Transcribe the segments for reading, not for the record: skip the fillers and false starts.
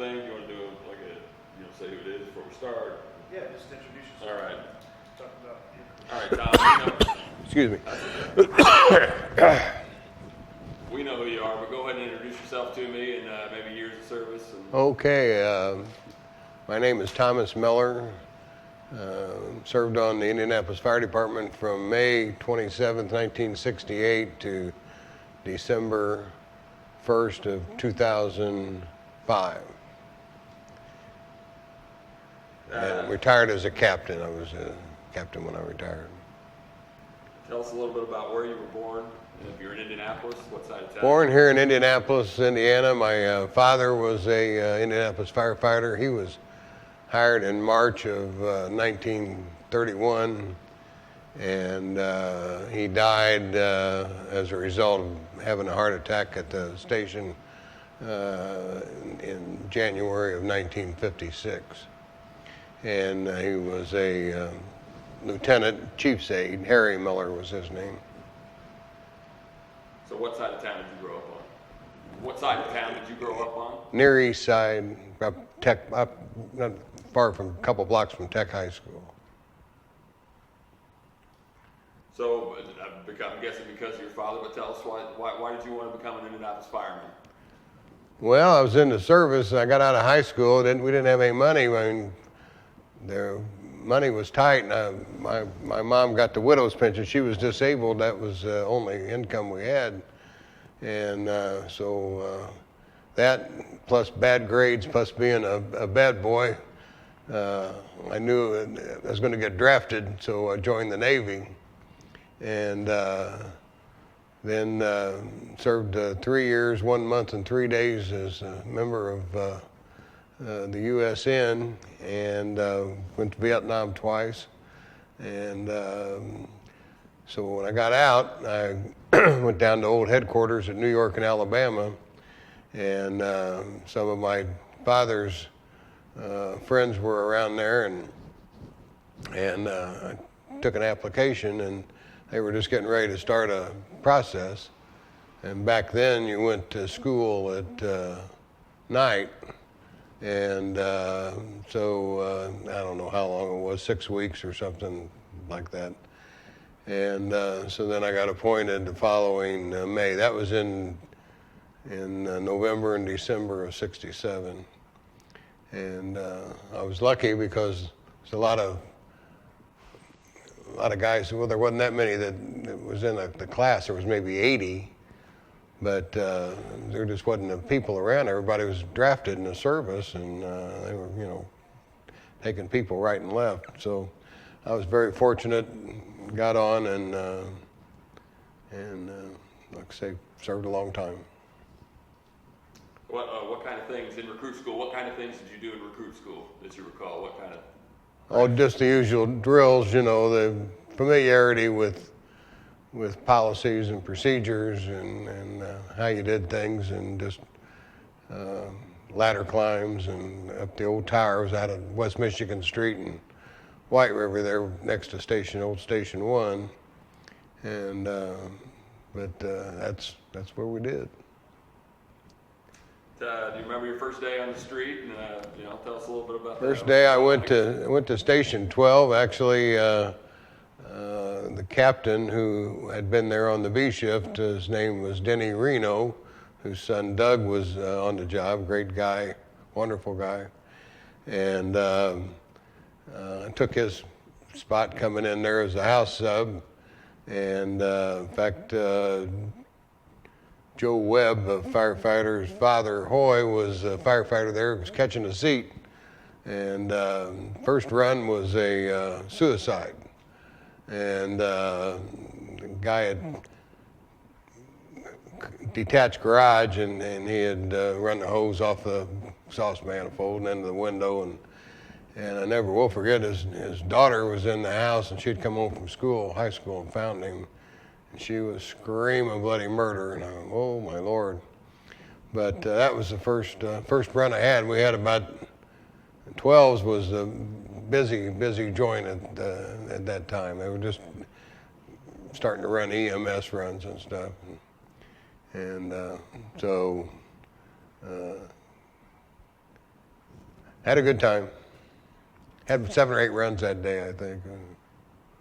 thing? Do you want to do like a, say who it is before we start? Yeah, just introduce yourself. All right. Talk about you. All right, Tom. Excuse me. We know who you are, but go ahead and introduce yourself to me and maybe years of service. And... Okay, my name is Thomas Miller. Served on the Indianapolis Fire Department from May 27th, 1968 to December 1st of 2005. And retired as a captain. I was a captain when I retired. Tell us a little bit about where you were born, and if you're in Indianapolis, what side of town? Born here in Indianapolis, Indiana. My father was a Indianapolis firefighter. He was hired in March of 1931, and he died as a result of having a heart attack at the station in January of 1956. And he was a lieutenant chief's aide. Harry Miller was his name. So what side of town did you grow up on? What side of town did you grow up on? Near East Side, up not far from, a couple blocks from Tech High School. So I'm guessing because of your father, but tell us why did you want to become an Indianapolis fireman? Well, I was in the service. I got out of high school. We didn't have any money. I mean, the money was tight, and my mom got the widow's pension. She was disabled. That was the only income we had. And so that, plus bad grades, plus being a bad boy, I knew I was going to get drafted, so I joined the Navy. And then served 3 years, 1 month, and 3 days as a member of the USN, and went to Vietnam twice. And so when I got out, I went down to old headquarters at New York and Alabama, and some of my father's friends were around there, and I took an application, and they were just getting ready to start a process. And back then you went to school at night, and so I don't know how long it was, 6 weeks or something like that. And so then I got appointed the following May. That was in November and December of '67. And I was lucky because there's a lot of guys. Well, there wasn't that many that was in the class. There was maybe 80, but there just wasn't the people around. Everybody was drafted in the service, and they were, taking people right and left. So I was very fortunate, got on, and like I say, served a long time. What kind of things in recruit school? What kind of things did you do in recruit school that you recall? What kind of? Oh, just the usual drills, the familiarity with policies and procedures, and how you did things, and just ladder climbs, and up the old tower. Was out of West Michigan Street and White River there next to old Station 1, and but that's what we did. Do you remember your first day on the street? And tell us a little bit about that. First day I went to Station 12. Actually, the captain who had been there on the B shift, his name was Denny Reno, whose son Doug was on the job. Great guy, wonderful guy, and I took his spot coming in there as a house sub. And in fact, Joe Webb, a firefighter's father, Hoy, was a firefighter there, was catching a seat. And first run was a suicide. And the guy had detached garage, and he had run the hose off the exhaust manifold and into the window. And I never will forget, his daughter was in the house, and she'd come home from school, high school, and found him. And she was screaming bloody murder, and I went, oh my Lord. But that was the first run I had. We had about 12s was a busy joint at that time. They were just starting to run EMS runs and stuff. And so Had a good time. Had 7 or 8 runs that day, I think.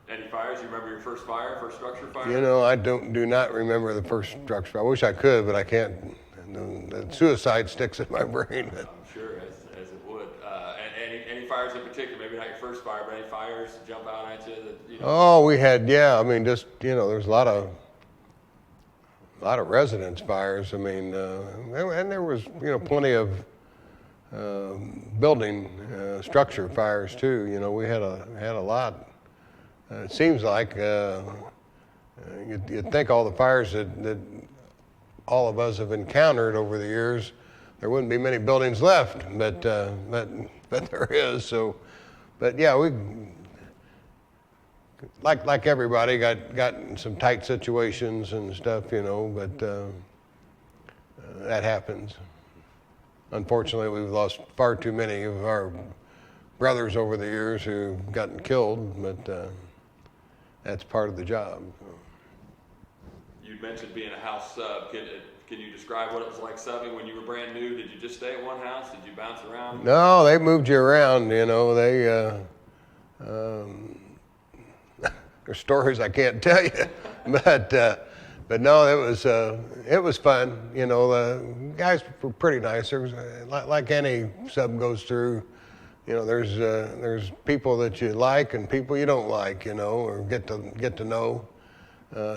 Any fires? You remember your first fire, first structure fire? You know, I do not remember the first structure. I wish I could, but I can't. The suicide sticks in my brain. I'm sure, as it would. And any fires in particular? Maybe not your first fire, but any fires jump out at you that you know? Oh, we had, yeah. I mean, just there's a lot of residence fires. I mean, and there was plenty of building structure fires too. You know, we had a lot. It seems like you'd think all the fires that all of us have encountered over the years, there wouldn't be many buildings left, but there is. So, but yeah, we like everybody got in some tight situations and stuff, but that happens. Unfortunately, we've lost far too many of our brothers over the years who've gotten killed, but that's part of the job. You mentioned being a house sub. Can you describe what it was like subbing when you were brand new? Did you just stay at one house? Did you bounce around? No, they moved you around. They there's stories I can't tell you, but no, it was fun. The guys were pretty nice. There was like any sub goes through. There's people that you like and people you don't like. Or get to know.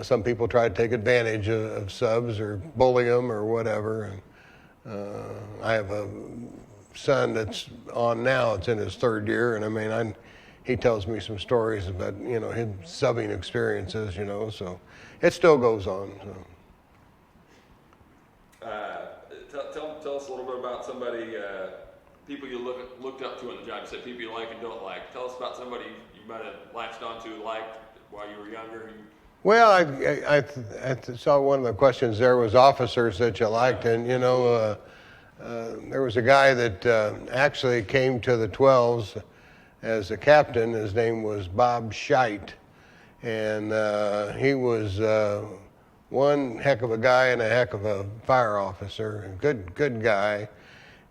Some people try to take advantage of subs or bully them or whatever. And I have a son that's on now. It's in his 3rd year, and I mean, he tells me some stories about his subbing experiences. So it still goes on. So. Tell us a little bit about somebody, people you looked up to in the job. You said people you like and don't like. Tell us about somebody you might have latched onto, liked while you were younger. Well, I saw one of the questions there was officers that you liked, and there was a guy that actually came to the 12s as a captain. His name was Bob Scheit, and he was one heck of a guy and a heck of a fire officer, a good guy,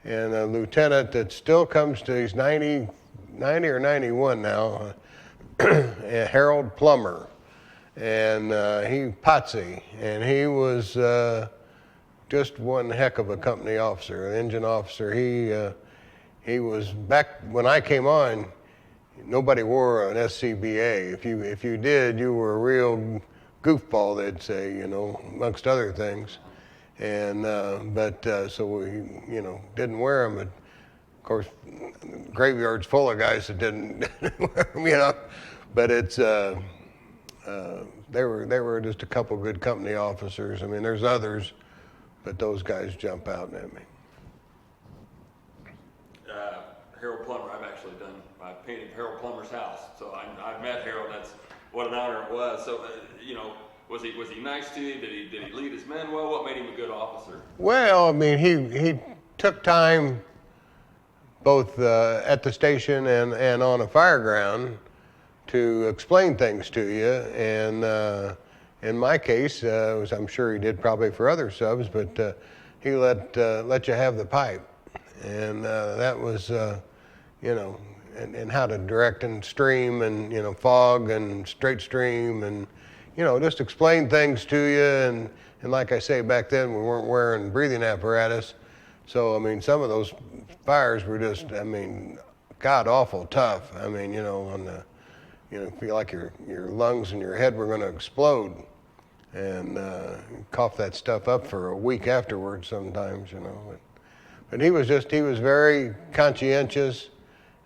and a lieutenant that still comes to, he's 90 or 91 now, Harold Plummer. And he Potsy, and he was just one heck of a company officer, an engine officer. He was, back when I came on, nobody wore an SCBA. If you did, you were a real goofball, they'd say, amongst other things. And so we didn't wear them. But of course, graveyard's full of guys that didn't wear them, But it's. They were just a couple good company officers. I mean, there's others, but those guys jump out at me. Harold Plummer, I painted Harold Plummer's house, so I met Harold. That's what an honor it was. So, was he nice to you? Did he lead his men well? What made him a good officer? Well, I mean, he took time both at the station and on a fire ground to explain things to you, and in my case, as I'm sure he did probably for other subs, but he let you have the pipe, and that was, and how to direct and stream, and fog and straight stream, and just explain things to you, and like I say, back then we weren't wearing breathing apparatus, so I mean, some of those fires were just, god awful tough. On the feel like your lungs and your head were going to explode, and cough that stuff up for a week afterwards sometimes, But he was very conscientious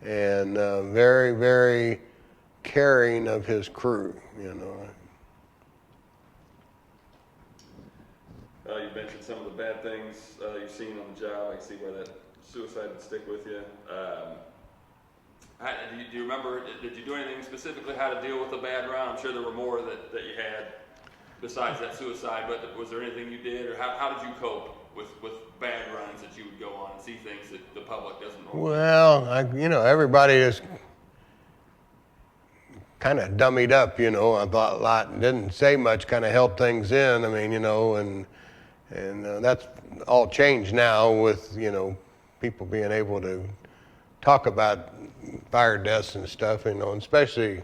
and very, very caring of his crew, You mentioned some of the bad things you've seen on the job. I can see why that suicide would stick with you. Do you remember, did you do anything specifically how to deal with a bad run? I'm sure there were more that you had besides that suicide, but was there anything you did, or how did you cope with bad runs that you would go on and see things that the public doesn't normally? Well, everybody is kind of dummied up, I thought a lot and didn't say much, kind of held things in, and that's all changed now with, people being able to talk about fire deaths and stuff, and especially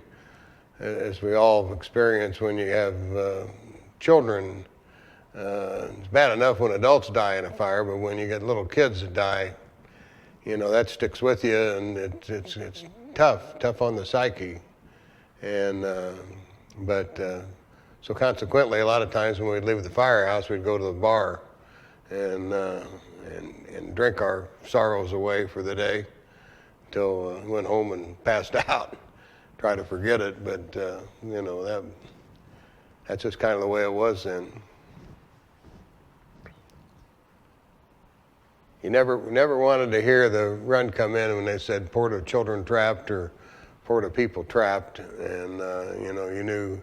as we all experience when you have children. It's bad enough when adults die in a fire, but when you get little kids that die, that sticks with you, and it's tough on the psyche. And so consequently, a lot of times when we'd leave the firehouse, we'd go to the bar and drink our sorrows away for the day until we went home and passed out. Try to forget it, but that's just kind of the way it was then. You never wanted to hear the run come in when they said port of children trapped or port of people trapped, and you knew.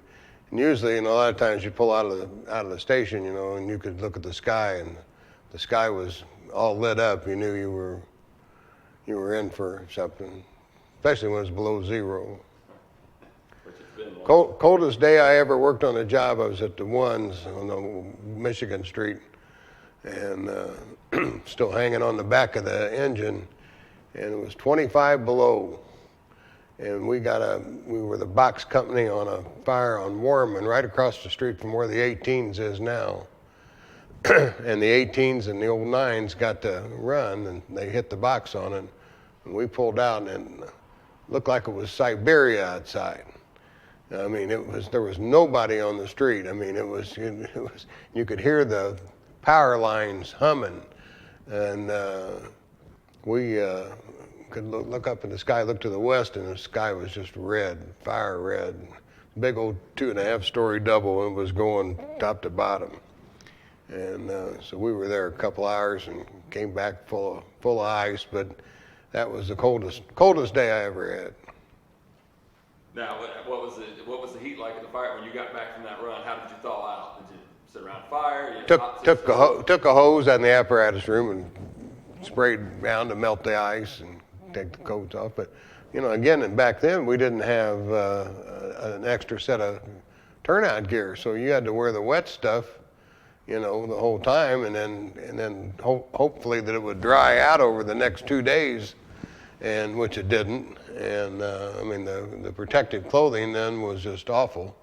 And usually, a lot of times you pull out of the station, and you could look at the sky, and the sky was all lit up. You knew you were in for something, especially when it was below zero. Coldest day I ever worked on a job, I was at the Ones on Michigan Street, and still hanging on the back of the engine, and it was 25 below. And we were the box company on a fire on Warman, right across the street from where the 18s is now. And the 18s and the old 9s got to run, and they hit the box on it. And we pulled out, and it looked like it was Siberia outside. I mean, there was nobody on the street. I mean, it was you could hear the power lines humming, and we could look up in the sky, look to the west, and the sky was just red, fire red. Big old 2.5-story double, and it was going top to bottom. And so we were there a couple hours and came back full of ice, but that was the coldest day I ever had. Now, what was the heat like at the fire when you got back from that run? How did you thaw out? Did you sit around fire? Took a hose out in the apparatus room and sprayed down to melt the ice and take the coats off. But again, back then we didn't have an extra set of turnout gear, so you had to wear the wet stuff, the whole time, and then hopefully that it would dry out over the next 2 days, and which it didn't. And I mean, the protective clothing then was just awful.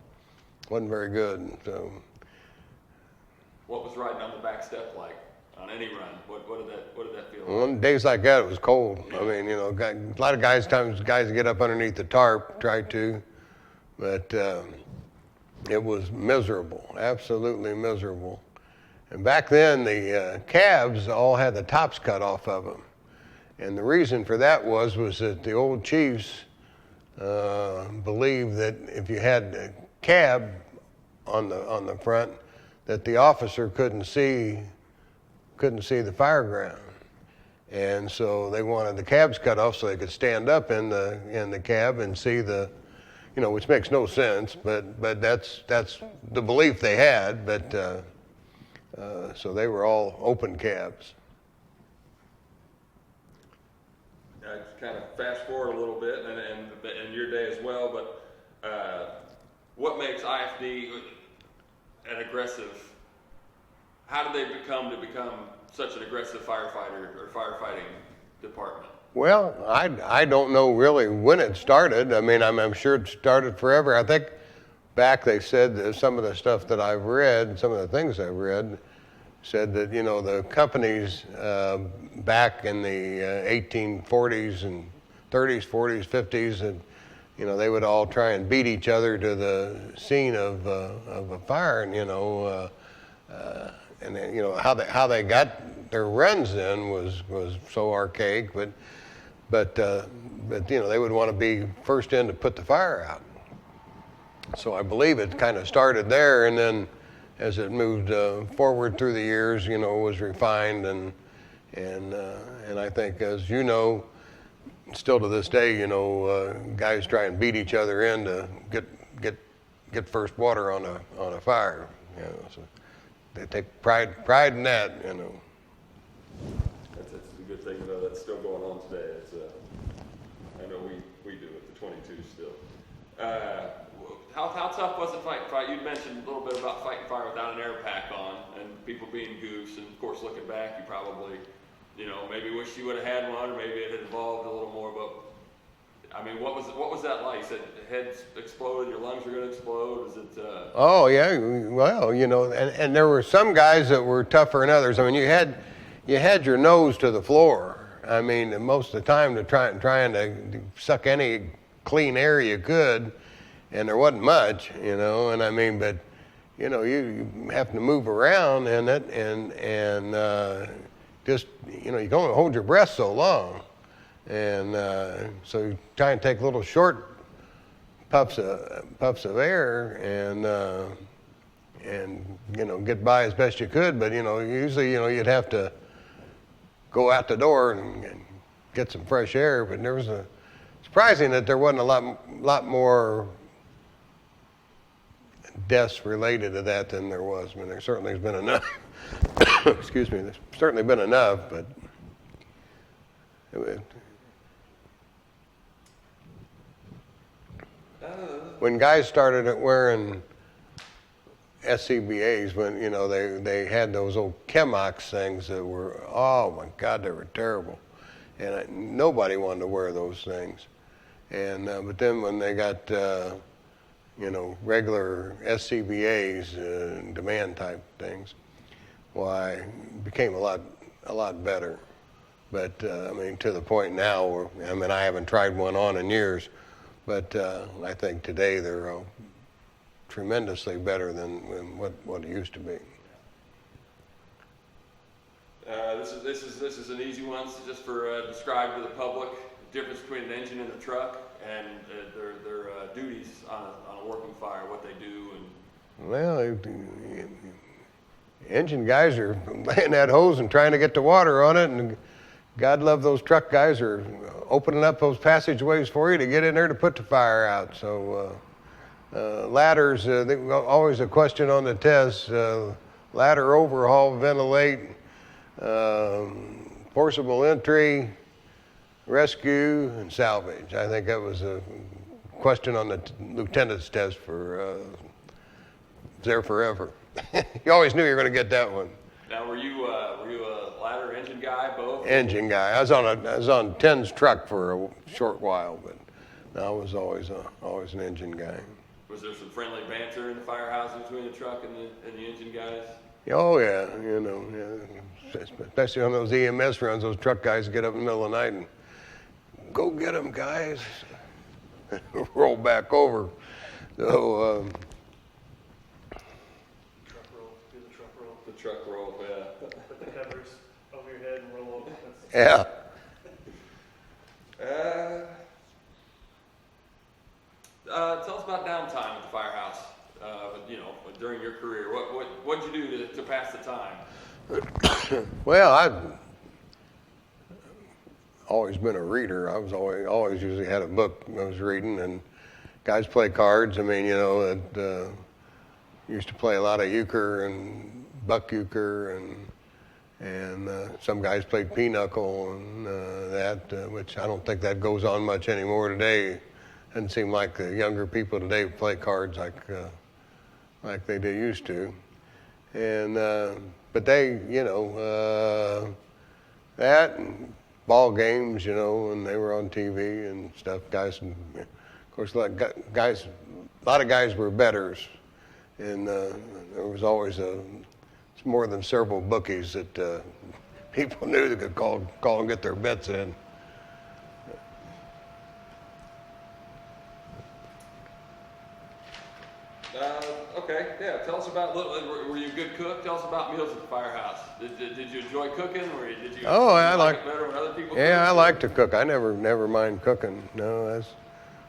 Wasn't very good. So, what was riding on the back step like on any run? What did that feel like? Well, on days like that, it was cold. I mean, a lot of guys get up underneath the tarp, try to, but it was miserable, absolutely miserable. And back then, the cabs all had the tops cut off of them. And the reason for that was that the old chiefs believed that if you had a cab on the front, that the officer couldn't see the fire ground. And so they wanted the cabs cut off so they could stand up in the cab and see which makes no sense, but that's the belief they had. But so they were all open cabs. I just kind of fast forward a little bit, and your day as well. But what makes IFD an aggressive? How did they become such an aggressive firefighter or firefighting department? Well, I don't know really when it started. I mean, I'm sure it started forever. I think back they said that some of the stuff that I've read, some of the things I've read, said that the companies back in the 1840s and 30s, 40s, 50s, and they would all try and beat each other to the scene of a fire, and and then, how they got their runs in was so archaic, but they would want to be first in to put the fire out. So I believe it kind of started there, and then as it moved forward through the years, was refined, and I think, as still to this day, guys try and beat each other in to get first water on a fire. So they take pride in that. That's a good thing to know. That's still going on today. It's I know we do it, the 22 still. How tough was it fight? You mentioned a little bit about fighting fire without an air pack on, and people being goose, and of course looking back, you probably you know, maybe wish you would have had one, or maybe it had evolved a little more, but, I mean, what was that like? You said head exploded, your lungs were gonna explode, is it, Oh yeah, well, you know, and there were some guys that were tougher than others. I mean, you had your nose to the floor. I mean, most of the time trying to suck any clean air you could, and there wasn't much, you know. And I mean, but you know, you have to move around in it, and just you know, you can only hold your breath so long, and so you try and take little short puffs of air and you know, get by as best you could. But you know, usually, you know, you'd have to go out the door and get some fresh air. But there was surprising that there wasn't a lot more deaths related to that than there was. I mean, there certainly has been enough. Excuse me. There's certainly been enough, but when guys started wearing SCBAs, when you know they had those old Chemox things that were, oh my God, they were terrible, and nobody wanted to wear those things. And but then when they got you know, regular SCBAs, demand type things, why it became a lot better. But I mean, to the point now where, I mean, I haven't tried one on in years, but I think today they're tremendously better than what it used to be. This is an easy one. It's just for describe to the public the difference between an engine and a truck, and their duties on a working fire, what they do, and Well, engine guys are laying that hose and trying to get the water on it, and God love those truck guys are opening up those passageways for you to get in there to put the fire out. So ladders, always a question on the test. Ladder overhaul, ventilate, forcible entry, rescue, and salvage. I think that was a question on the lieutenant's test for there forever. You always knew you were going to get that one. now were you a ladder engine guy, both? Engine guy. I was on Ten's truck for a short while, but I was always an engine guy. Was there some friendly banter in the firehouse between the truck and the engine guys? Oh yeah, you know, yeah. Especially on those EMS runs, those truck guys get up in the middle of the night and go get them, guys. Roll back over. So Truck roll, do the truck roll, The truck roll, yeah. put the covers over your head and roll over. yeah. Tell us about downtime at the firehouse. You know, during your career, what'd you do to pass the time? Well, I've always been a reader. I was always usually had a book I was reading, and guys play cards. I mean, you know, used to play a lot of euchre and buck euchre, and some guys played pinochle and that, which I don't think that goes on much anymore today. Doesn't seem like the younger people today play cards like they did used to. And but they, you know, that and ball games, you know, when they were on TV and stuff. Guys, and of course, a lot of guys were bettors, and there was always more than several bookies that people knew that could call and get their bets in. Okay, yeah. Tell us about. Were you a good cook? Tell us about meals at the firehouse. Did you enjoy cooking, or did you? Oh, I like it better when other people. Yeah, cooked? I like to cook. I never mind cooking. No, that's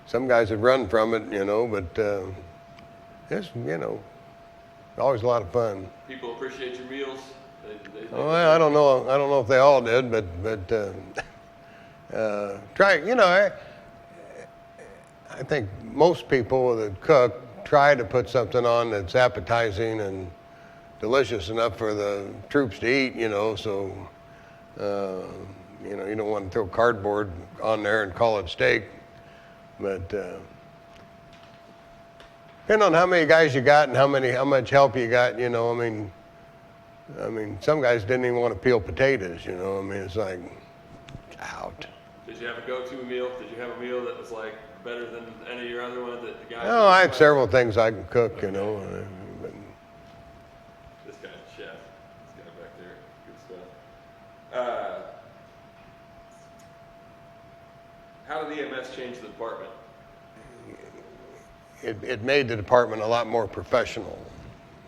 some guys have run from it, you know, but it's, you know, always a lot of fun. People appreciate your meals. Well, I don't know if they all did, but try. You know, I think most people that cook try to put something on that's appetizing and delicious enough for the troops to eat, you know, so, you know, you don't want to throw cardboard on there and call it steak. But depending on how many guys you got and how much help you got, you know, I mean, I mean, some guys didn't even want to peel potatoes, you know. I mean, it's like, out. Did you have a go-to meal? Did you have a meal that was like better than any of your other ones that the guys? No, I had several things I could cook, you know. But This guy's a chef. This guy back there, good stuff. How did EMS change the department? it made the department a lot more professional,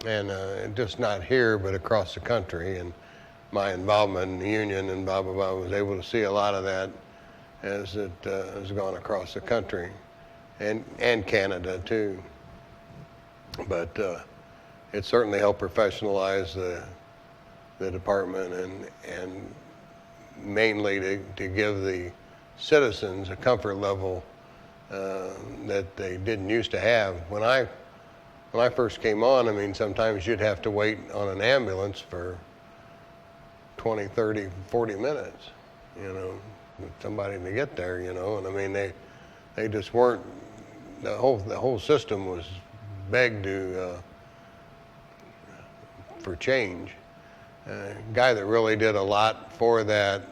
and just not here, but across the country. And my involvement in the union and blah, blah, blah, was able to see a lot of that as it has gone across the country and Canada too. But it certainly helped professionalize the department and mainly to give the citizens a comfort level that they didn't used to have. When I first came on, I mean, sometimes you'd have to wait on an ambulance for 20, 30, 40 minutes, you know, with somebody to get there, you know. And I mean, they just weren't, the whole system was begged for change. Guy that really did a lot for that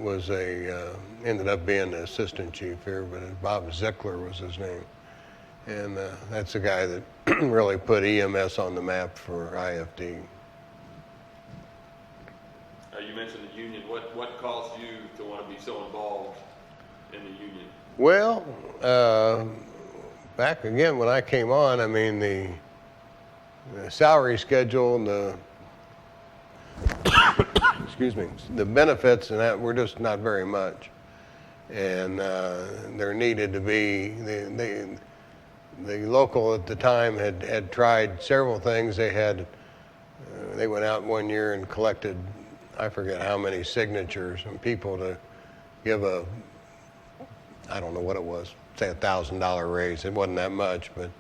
was ended up being the assistant chief here, but Bob Zickler was his name. And that's the guy that really put EMS on the map for IFD. You mentioned the union. What caused you to want to be so involved in the union? Well, back again when I came on, I mean, the salary schedule and the excuse me, the benefits and that were just not very much. And there needed to be, the local at the time had tried several things. They went out one year and collected, I forget how many signatures from people to give I don't know what it was, say $1,000 raise. It wasn't that much, but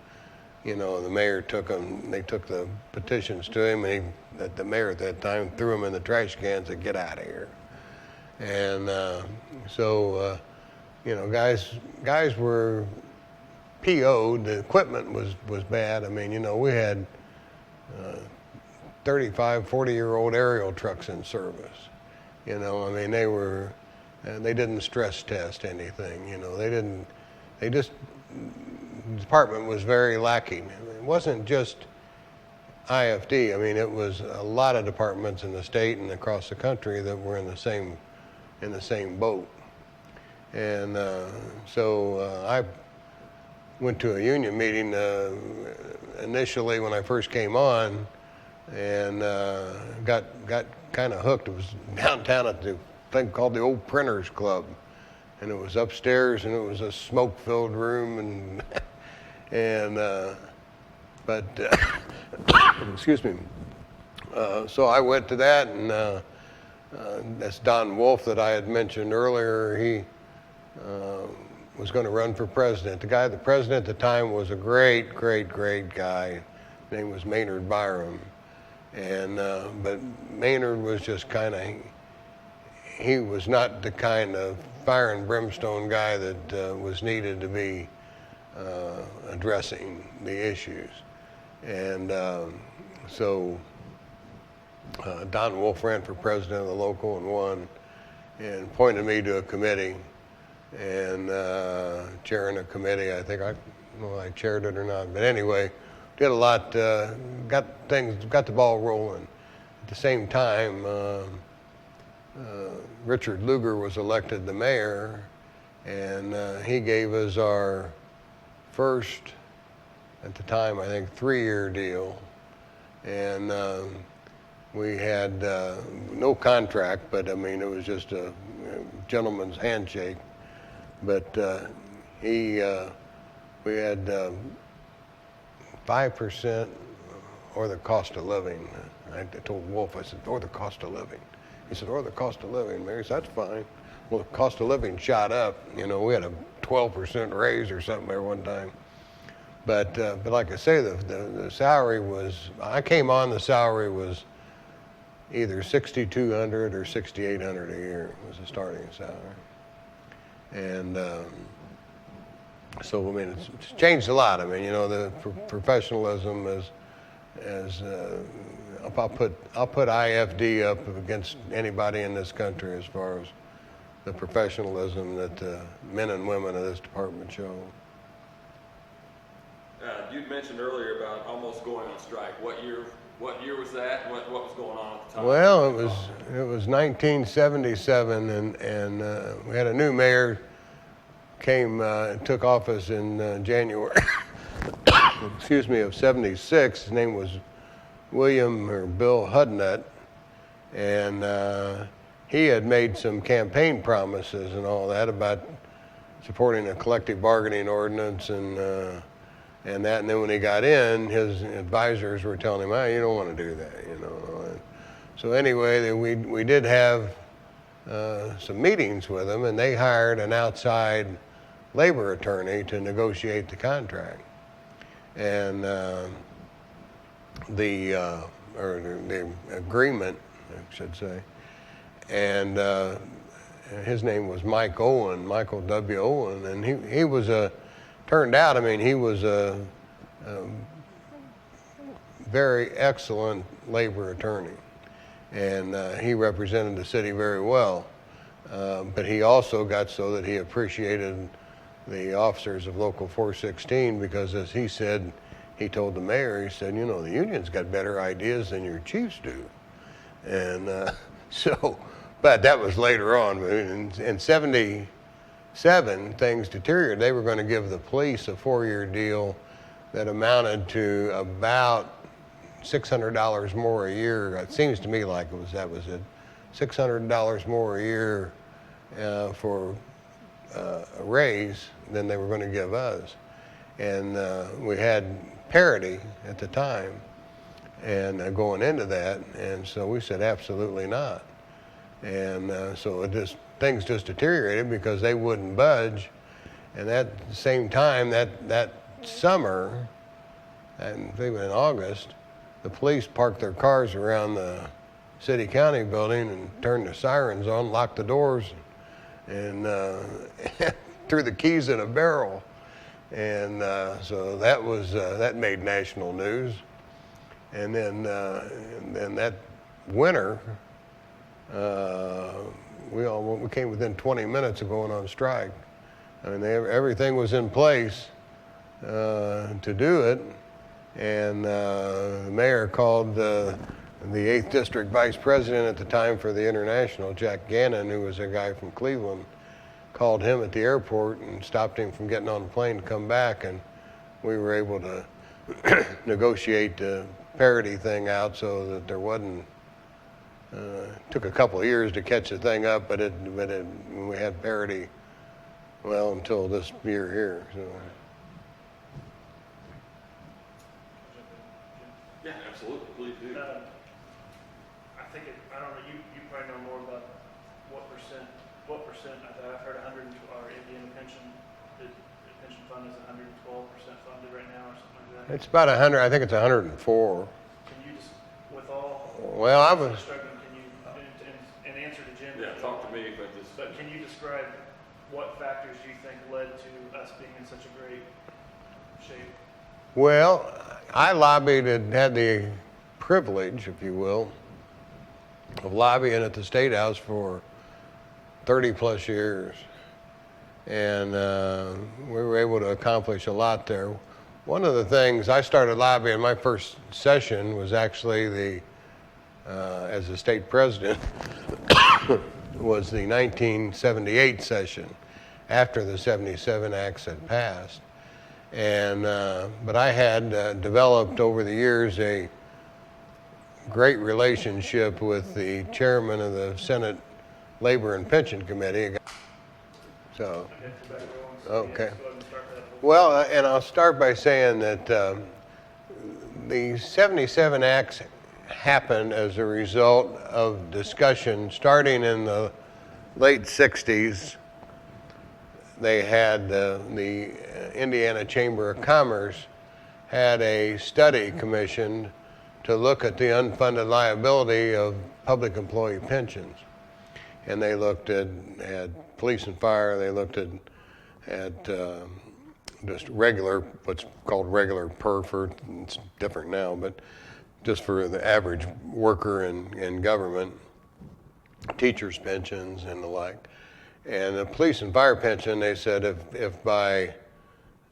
you know, the mayor took them, they took the petitions to him, and the mayor at that time threw them in the trash can and said, get out of here. And so, you know, guys were PO'd. The equipment was bad. I mean, you know, we had 35, 40-year-old aerial trucks in service. You know, I mean, they didn't stress test anything. You know, the department was very lacking. It wasn't just IFD. I mean, it was a lot of departments in the state and across the country that were in the same boat. And so I went to a union meeting initially when I first came on, and got kind of hooked. It was downtown at the thing called the Old Printers Club, and it was upstairs, and it was a smoke-filled room, but excuse me. So I went to that, and that's Don Wolf that I had mentioned earlier. He was going to run for president. The president at the time was a great guy. His name was Maynard Byram. And but Maynard was just kind of, he was not the kind of fire and brimstone guy that was needed to be addressing the issues. And so Don Wolf ran for president of the local and won, and appointed me to a committee, and chairing a committee. I think I chaired it or not, but anyway, did a lot, got the ball rolling. At the same time, Richard Lugar was elected the mayor, and he gave us our first, at the time, I think, 3-year deal. And we had no contract, but I mean, it was just a gentleman's handshake. But we had 5% or the cost of living. I told Wolf, I said, or the cost of living. He said, or the cost of living. Mary said, that's fine. Well, the cost of living shot up. You know, we had a 12% raise or something there one time. But like I say, the salary was, I came on, the salary was either $6,200 or $6,800 a year was the starting salary. And so, I mean, it's changed a lot. I mean, you know, the professionalism as I'll put IFD up against anybody in this country as far as the professionalism that men and women of this department show. You'd mentioned earlier about almost going on strike. What year was that? What was going on at the time? Well, it was 1977, and we had a new mayor took office in January, excuse me, of '76. His name was Bill Hudnut, and he had made some campaign promises and all that about supporting a collective bargaining ordinance and that. And then when he got in, his advisors were telling him, "Oh, you don't want to do that," you know. And so anyway, we did have some meetings with them, and they hired an outside labor attorney to negotiate the contract. And the agreement, I should say. And his name was Michael W. Owen, and he was turned out, I mean, he was a very excellent labor attorney, and he represented the city very well. But he also got so that he appreciated the officers of Local 416 because, as he said, he told the mayor, he said, you know, the union's got better ideas than your chiefs do. And but that was later on. In 77, things deteriorated. They were going to give the police a 4-year deal that amounted to about $600 more a year. It seems to me like that was it. $600 more a year for a raise than they were going to give us. And we had parity at the time and going into that, and so we said absolutely not. And so things just deteriorated because they wouldn't budge. And at the same time, that summer, and I think in August, the police parked their cars around the city-county building and turned the sirens on, locked the doors, and threw the keys in a barrel. And so that made national news. And then that winter, we came within 20 minutes of going on strike. I mean, everything was in place to do it, and the mayor called the 8th District Vice President at the time for the International, Jack Gannon, who was a guy from Cleveland, called him at the airport and stopped him from getting on the plane to come back, and we were able to negotiate the parity thing out so that there wasn't. Took a couple of years to catch the thing up, but we had parity, well, until this year here. So. Yeah, absolutely. Please do. I don't know, you probably know more about what percent, I've heard 100, our Indiana pension, the pension fund is 112% funded right now or something like that. It's about 100, I think it's 104. Can you just, with all Well, I was. struggling, can you, in answer to Jim? Yeah, talk to me, But can you describe what factors you think led to us being in such a great shape? Well, I lobbied and had the privilege, if you will, of lobbying at the State House for 30 plus years. And we were able to accomplish a lot there. One of the things I started lobbying, my first session was actually as a state president, was the 1978 session after the 77 acts had passed. And but I had developed over the years a great relationship with the chairman of the Senate Labor and Pension Committee. So, okay. Well, and I'll start by saying that the 77 acts happened as a result of discussion starting in the late 60s. They had the Indiana Chamber of Commerce had a study commissioned to look at the unfunded liability of public employee pensions. And they looked at police and fire, they looked at just regular, what's called regular PERF, it's different now, but just for the average worker in government, teachers' pensions and the like. And the police and fire pension, they said if by,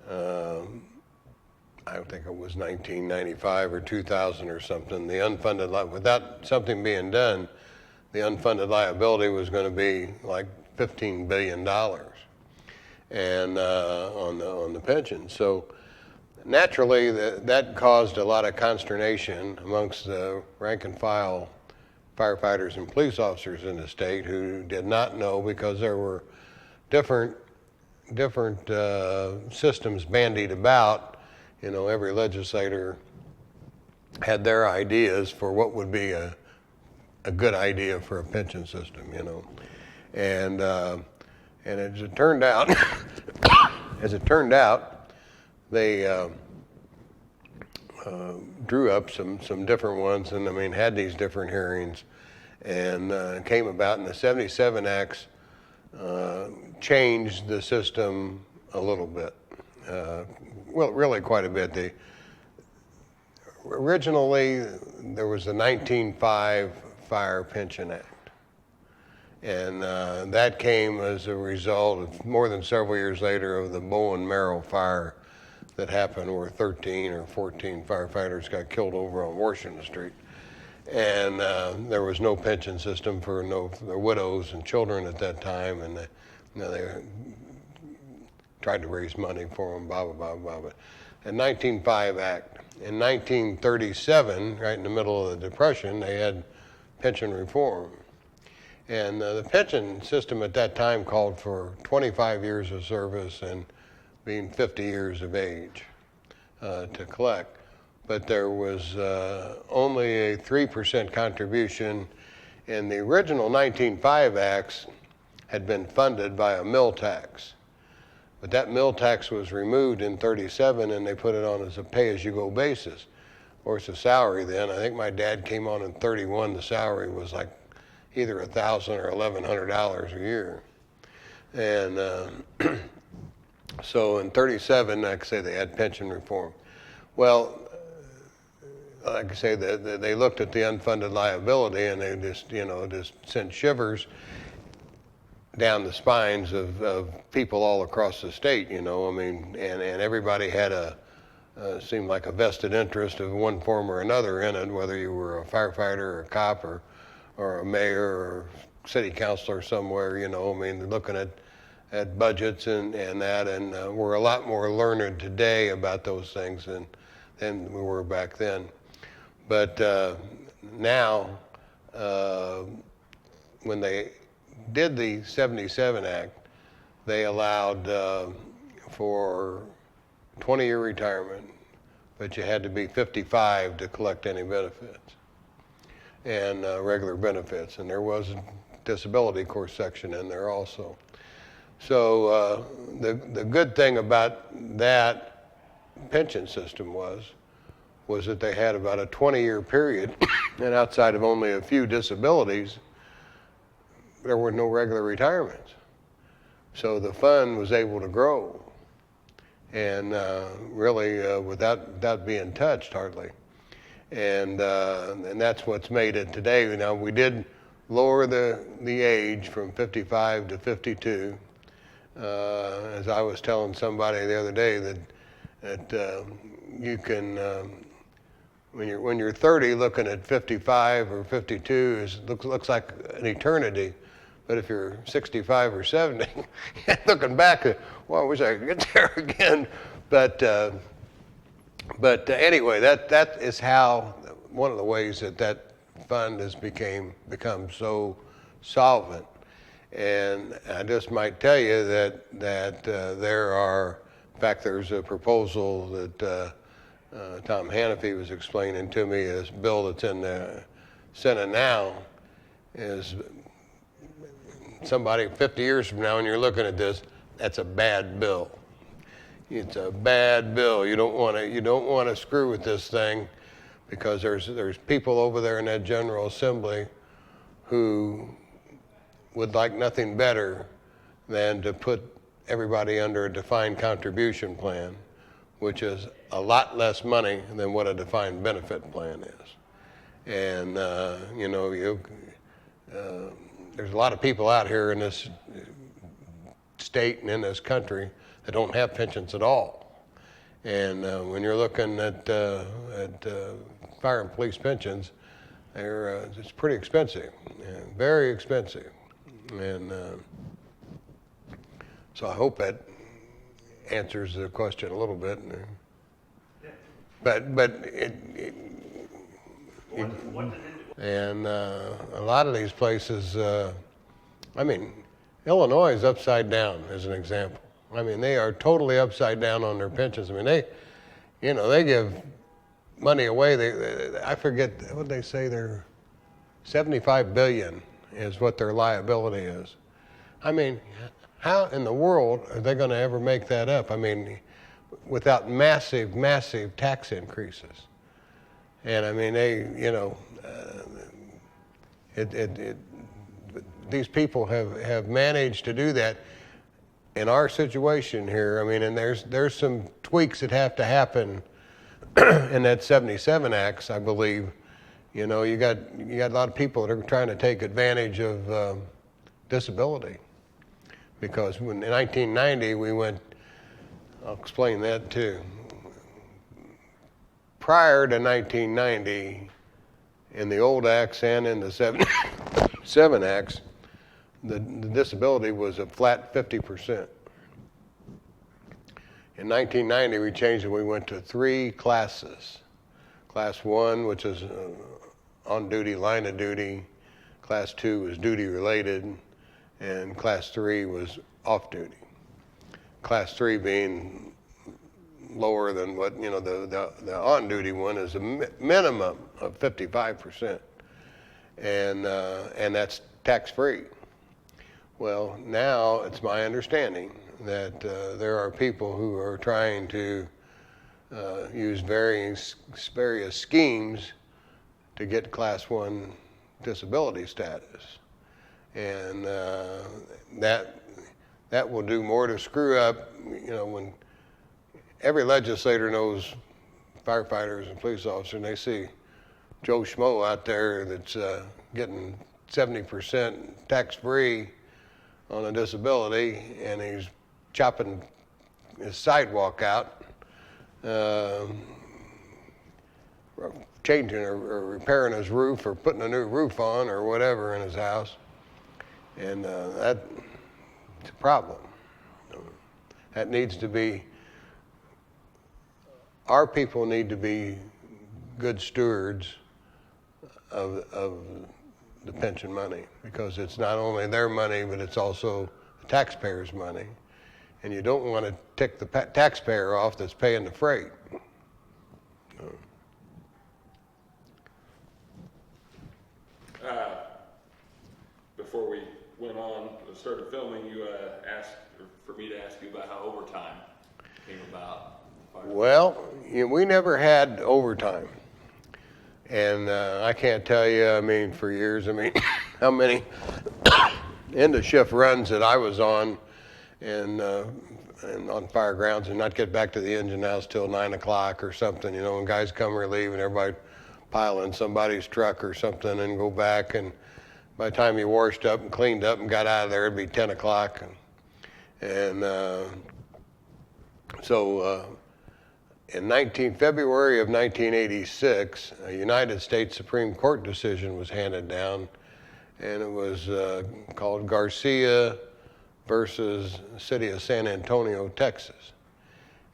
I think it was 1995 or 2000 or something, the unfunded, without something being done, the unfunded liability was going to be like $15 billion and on the pension. So naturally, that caused a lot of consternation amongst the rank and file firefighters and police officers in the state who did not know, because there were different systems bandied about. You know, every legislator had their ideas for what would be a good idea for a pension system, you know. And as it turned out, they drew up some different ones, and I mean had these different hearings, and came about in the 77 Acts, changed the system a little bit. Well, really quite a bit. Originally, there was the 1905 Fire Pension Act, and that came as a result of more than several years later of the Bowen Merrill fire that happened, where 13 or 14 firefighters got killed over on Washington Street. And there was no pension system for the widows and children at that time, and they tried to raise money for them, blah, blah, blah, blah. But the 1905 Act. In 1937, right in the middle of the Depression, they had pension reform. And the pension system at that time called for 25 years of service and being 50 years of age to collect. But there was only a 3% contribution, and the original 1905 Acts had been funded by a mill tax. But that mill tax was removed in 37, and they put it on as a pay-as-you-go basis. Of course, the salary then, I think my dad came on in 31, the salary was like either $1,000 or $1,100 a year. And so in 37, like I say, they had pension reform. Well, like I say, they looked at the unfunded liability, and they just sent shivers down the spines of people all across the state, you know. I mean, and everybody had seemed like a vested interest of one form or another in it, whether you were a firefighter or a cop or a mayor or city councilor somewhere, you know. I mean, looking at budgets and that, and we're a lot more learned today about those things than we were back then. But now, when they did the 77 Act, they allowed for 20-year retirement, but you had to be 55 to collect any benefits and regular benefits. And there was a disability course section in there also. So the good thing about that pension system was that they had about a 20-year period, and outside of only a few disabilities, there were no regular retirements. So the fund was able to grow, and really without being touched hardly. And that's what's made it today. Now, we did lower the age from 55 to 52. As I was telling somebody the other day that you can, when you're 30, looking at 55 or 52 looks like an eternity. But if you're 65 or 70, looking back, well, I wish I could get there again. But anyway, that is how, one of the ways that fund has become so solvent. And I just might tell you that there are, in fact, there's a proposal that Tom Hannafy was explaining to me. This bill that's in the Senate now is, somebody 50 years from now, when you're looking at this, that's a bad bill. It's a bad bill. You don't want to screw with this thing, because there's people over there in that General Assembly who would like nothing better than to put everybody under a defined contribution plan, which is a lot less money than what a defined benefit plan is. And there's a lot of people out here in this state and in this country that don't have pensions at all. And when you're looking at fire and police pensions, it's pretty expensive, very expensive. And so I hope that answers the question a little bit. But and a lot of these places, Illinois is upside down as an example. They are totally upside down on their pensions. They give money away. I forget what they say. They're $75 billion is what their liability is. How in the world are they going to ever make that up? Without massive, massive tax increases. And these people have managed to do that. In our situation here, and there's some tweaks that have to happen in that 77 Acts, I believe. You got a lot of people that are trying to take advantage of disability, because in 1990 we went. I'll explain that too. Prior to 1990, in the old Acts and in the 7 Acts, the disability was a flat 50%. In 1990, we changed it. We went to 3 classes. Class 1, which is on duty, line of duty. Class 2 was duty related, and Class 3 was off duty. Class 3 being lower than what, the on duty one is a minimum of 55%, and that's tax free. Well, now it's my understanding that there are people who are trying to use various schemes to get Class 1 disability status. And that will do more to screw up, when every legislator knows firefighters and police officers, and they see Joe Schmo out there that's getting 70% tax-free on a disability, and he's chopping his sidewalk out, changing or repairing his roof or putting a new roof on or whatever in his house. And that's a problem. That needs to be, our people need to be good stewards of the pension money, because it's not only their money, but it's also the taxpayers' money. And you don't want to tick the taxpayer off that's paying the freight. Before we went on, started filming, you asked for me to ask you about how overtime came about. Well, we never had overtime. And I can't tell you, for years, how many end of shift runs that I was on and on fire grounds, and not get back to the engine house till 9 o'clock or something, when guys come relieve and everybody pile in somebody's truck or something and go back, and by the time you washed up and cleaned up and got out of there, it'd be 10 o'clock. And so in February of 1986, a United States Supreme Court decision was handed down, and it was called Garcia versus the city of San Antonio, Texas.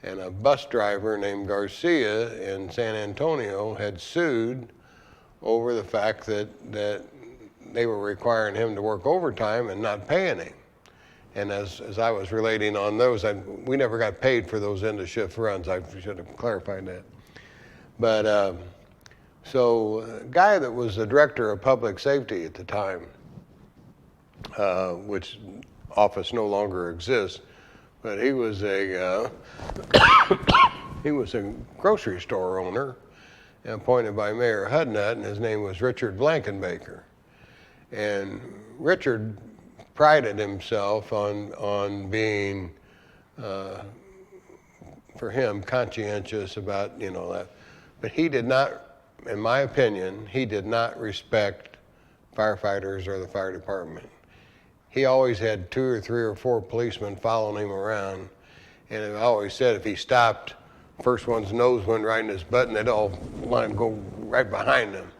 And a bus driver named Garcia in San Antonio had sued over the fact that they were requiring him to work overtime and not paying him. And as I was relating on those, we never got paid for those end of shift runs. I should have clarified that. But so a guy that was the director of public safety at the time, which office no longer exists, but he was a grocery store owner appointed by Mayor Hudnut, and his name was Richard Blankenbaker. And Richard prided himself on being, for him, conscientious about that. But he did not in my opinion, he did not respect firefighters or the fire department. He always had 2 or 3 or 4 policemen following him around, and I always said if he stopped, first one's nose went right in his butt, and they'd all line go right behind him.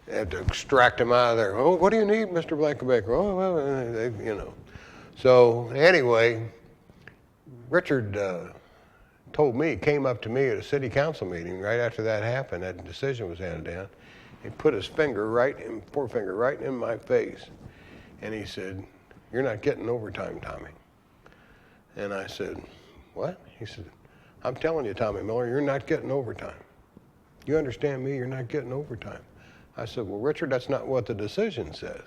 They had to extract him out of there. Oh, what do you need, Mr. Blankenbaker? Oh, well, you know. So anyway, Richard told me, came up to me at a city council meeting right after that happened, that decision was handed down. He put his forefinger right in my face, and he said, "You're not getting overtime, Tommy." And I said, "What?" He said, "I'm telling you, Tommy Miller, you're not getting overtime. You understand me? You're not getting overtime." I said, "Well, Richard, that's not what the decision says."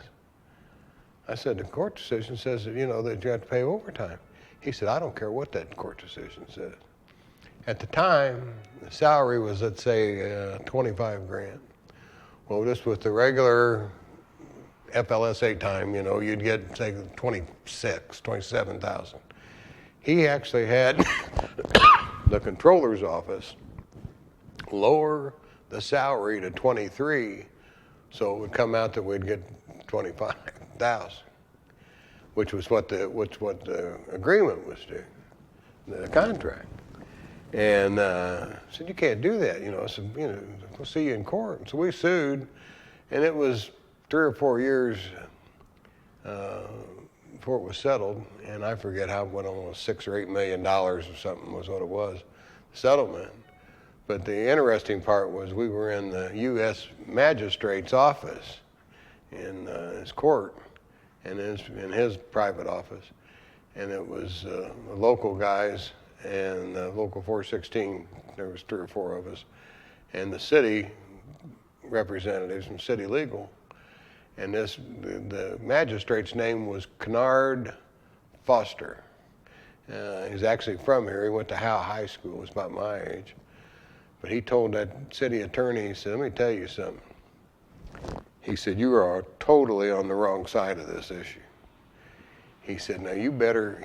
I said, "The court decision says that, you know, that you have to pay overtime." He said, "I don't care what that court decision says." At the time, the salary was, let's say, 25 grand. Well, just with the regular FLSA time, you know, you'd get, say, 27,000. He actually had the controller's office lower the salary to 23, so it would come out that we'd get 25,000, which was what the agreement was to, the contract. And said, "You can't do that, you know." I said, "You know, we'll see you in court." So we sued, and it was 3 or 4 years before it was settled, and I forget how, what, almost $6 or $8 million or something was what it was, settlement. But the interesting part was we were in the U.S. Magistrate's office in his court, and in his private office, and it was the local guys and Local 416, there was 3 or 4 of us, and the city representatives from City Legal. And the magistrate's name was Kennard Foster. He's actually from here. He went to Howe High School, was about my age. But he told that city attorney, he said, "Let me tell you something." He said, "You are totally on the wrong side of this issue." He said, "Now you better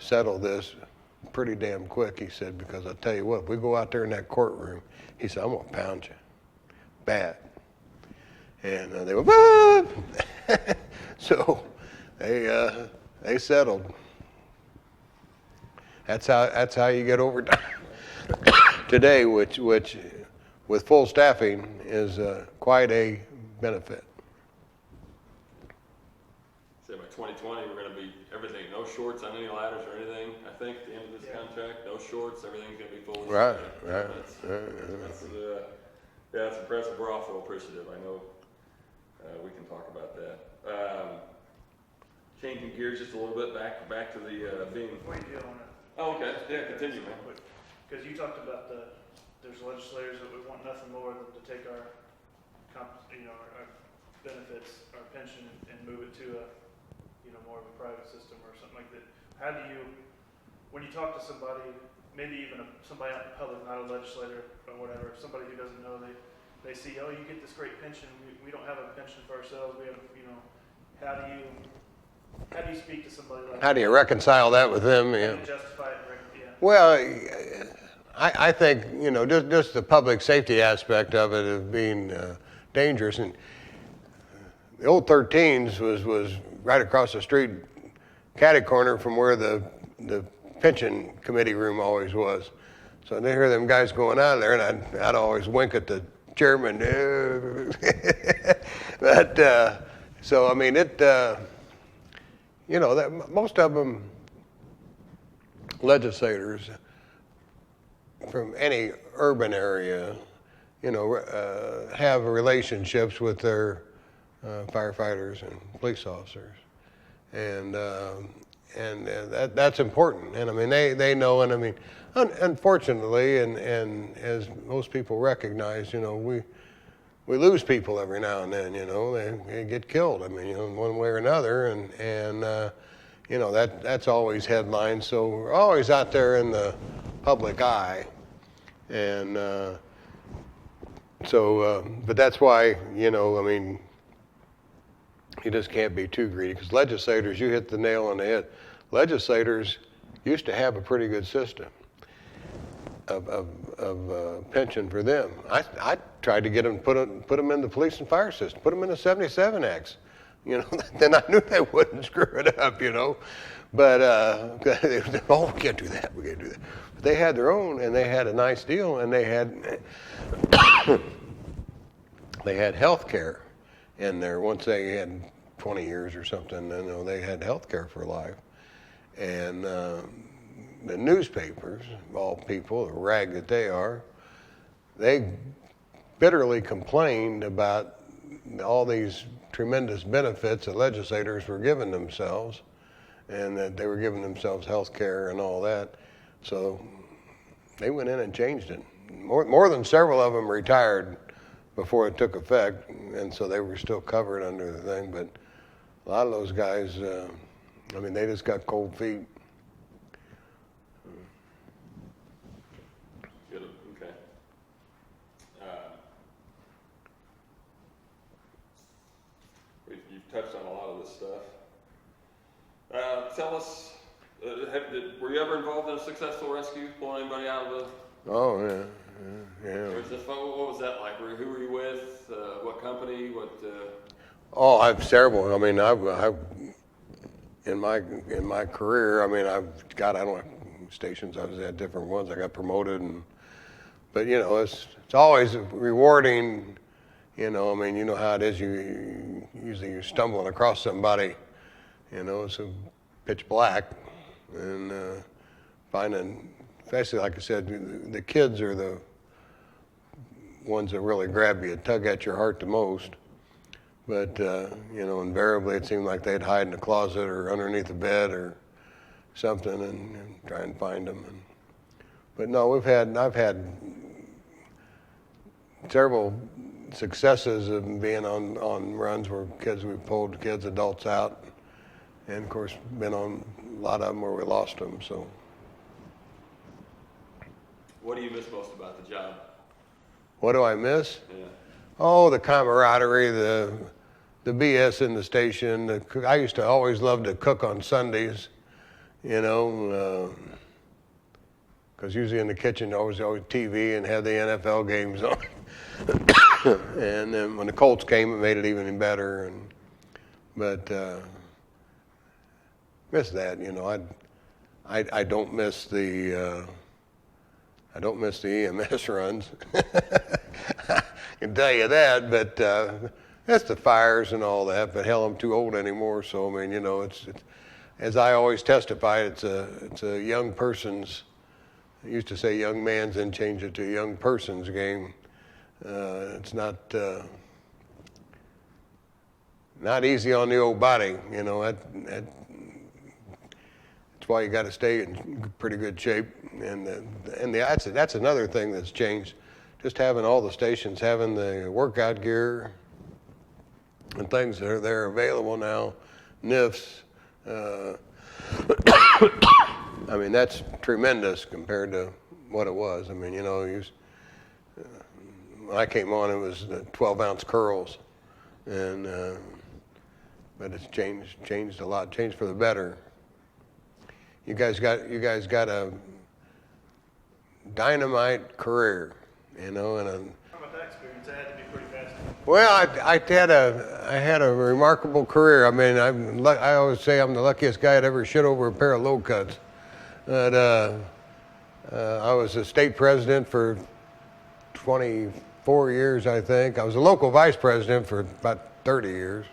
settle this pretty damn quick." He said, "Because I'll tell you what, if we go out there in that courtroom," he said, "I'm gonna pound you bad." And they went, "What?" So they settled. That's how you get overtime today, which with full staffing is quite a benefit. Say by 2020, we're going to be everything, no shorts on any ladders or anything. I think at the end of this contract, no shorts, everything's going to be fully Right. That's impressive. We're also appreciative. I know we can talk about that. Changing gears just a little bit, back to the being. Wait, you want to? Oh, okay. Yeah, continue, man. Because you talked about there's legislators that would want nothing more than to take our benefits, our pension, and move it to a, more of a private system or something like that. How do you, when you talk to somebody, maybe even somebody out in public, not a legislator or whatever, somebody who doesn't know, they see, "Oh, you get this great pension. We don't have a pension for ourselves. We have, how do you speak to somebody like that? How do you reconcile that with them? How do you justify it? Yeah. Well, I think, just the public safety aspect of it of being dangerous. And the old 13s was right across the street, catty corner from where the pension committee room always was. So I'd hear them guys going out of there, and I'd always wink at the chairman. But so I mean that most of them legislators from any urban area, have relationships with their firefighters and police officers, and that's important. And I mean they know, and I mean unfortunately, and as most people recognize, we lose people every now and then. They get killed. I mean, in one way or another, and that's always headlines. So we're always out there in the public eye, and but that's why I mean, you just can't be too greedy, because legislators, you hit the nail on the head. Legislators used to have a pretty good system of pension for them. I tried to get them put them in the police and fire system, put them in the 77X. Then I knew they wouldn't screw it up, But they said, oh, we can't do that. We can't do that. But they had their own, and they had a nice deal, and they had they had health care in there. Once they had 20 years or something, they had health care for life. And the newspapers, of all people, the rag that they are, they bitterly complained about all these tremendous benefits that legislators were giving themselves, and that they were giving themselves health care and all that. So they went in and changed it. More than several of them retired before it took effect, and so they were still covered under the thing. But a lot of those guys, they just got cold feet. Good. Okay. You've touched on a lot of this stuff. Tell us, were you ever involved in a successful rescue, pulling anybody out of the? Oh yeah. What was that like? Who were you with? What company? What? Oh, I've several. I've in my career. I've got, I don't know, stations. I was at different ones. I got promoted, but it's always rewarding. You know how it is. You usually you're stumbling across somebody. It's pitch black, and finding, especially like I said, the kids are the ones that really grab you, tug at your heart the most. But invariably it seemed like they'd hide in the closet or underneath the bed or something, and try and find them. But no, I've had several successes of being on runs where we pulled kids, adults out, and of course been on a lot of them where we lost them. So. What do you miss most about the job? What do I miss? Yeah. Oh, the camaraderie, the BS in the station. I used to always love to cook on Sundays, because usually in the kitchen there was always TV and had the NFL games on. And then when the Colts came, it made it even better. But miss that, I don't miss the EMS runs. I can tell you that, but that's the fires and all that. But hell, I'm too old anymore. So it's as I always testify, it's a young person's. I used to say young man's, and change it to a young person's game. It's not easy on the old body. That's why you got to stay in pretty good shape. And that's another thing that's changed. Just having all the stations, having the workout gear and things that are there available now, NIFs. That's tremendous compared to what it was. When I came on, it was the 12-ounce curls, and but it's changed a lot, changed for the better. You guys got a dynamite career, and How about that experience? It had to be pretty fast. well, I had a remarkable career. I always say I'm the luckiest guy that ever shit over a pair of low cuts. But I was a state president for 24 years, I think. I was a local vice president for about 30 years.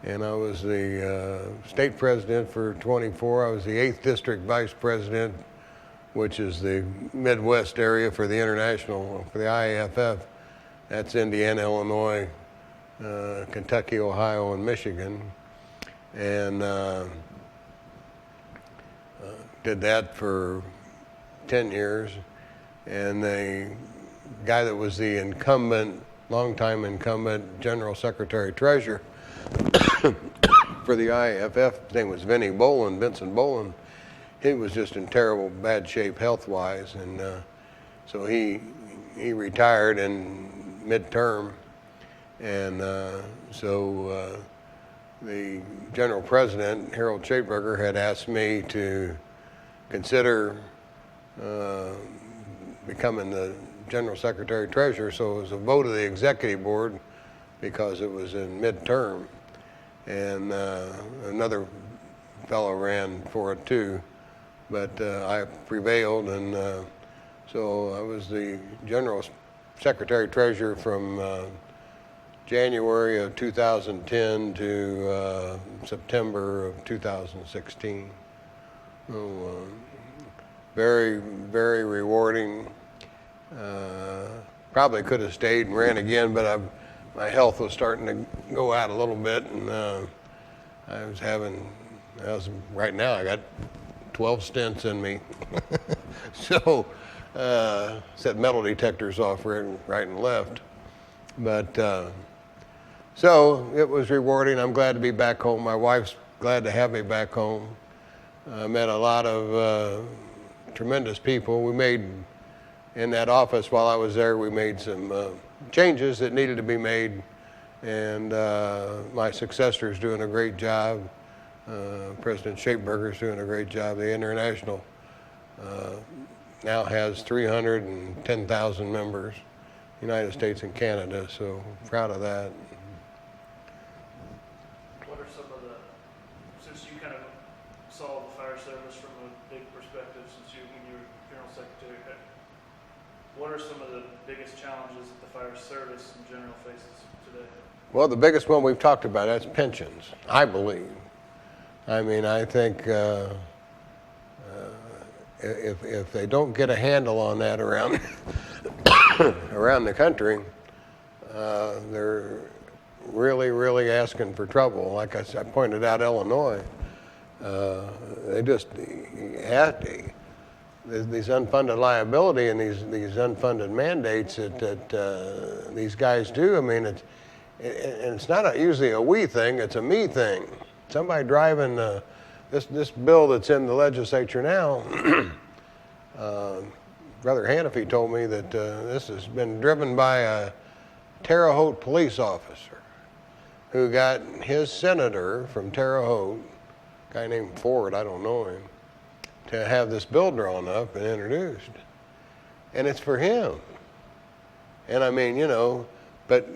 And I was the state president for 24. I was the 8th district vice president, which is the Midwest area for the international, for the IAFF. That's Indiana, Illinois, Kentucky, Ohio, and Michigan. And did that for 10 years. And the guy that was the incumbent, longtime incumbent general secretary treasurer for the IAFF, his name was Vincent Boland. He was just in terrible bad shape health-wise, and so he retired in midterm, and so the general president, Harold Schaeberger, had asked me to consider becoming the general secretary treasurer, so it was a vote of the executive board because it was in midterm. And another fellow ran for it too, but I prevailed, and so I was the general secretary treasurer from January of 2010 to September of 2016. So, very, very rewarding. Probably could have stayed and ran again, but my health was starting to go out a little bit, and right now I got 12 stents in me. So, set metal detectors off right and left. But, so it was rewarding. I'm glad to be back home. My wife's glad to have me back home. I met a lot of tremendous people. We made, in that office while I was there, we made some changes that needed to be made, and my successor is doing a great job. President Shapeberger is doing a great job. The International now has 310,000 members, United States and Canada, so proud of that. What are some of the, since you kind of saw the fire service from a big perspective, when you were general secretary, what are some of the biggest challenges that the fire service in general faces today? Well, the biggest one we've talked about, that's pensions, I believe. I mean, I think if they don't get a handle on that around around the country, they're really, really asking for trouble. Like I pointed out, Illinois, they just have to. These unfunded liability and these unfunded mandates that these guys do. I mean, it's not usually a we thing; it's a me thing. Somebody driving this bill that's in the legislature now. Brother Hannafy told me that this has been driven by a Terre Haute police officer who got his senator from Terre Haute, a guy named Ford, I don't know him, to have this bill drawn up and introduced. And it's for him. And I mean, you know, but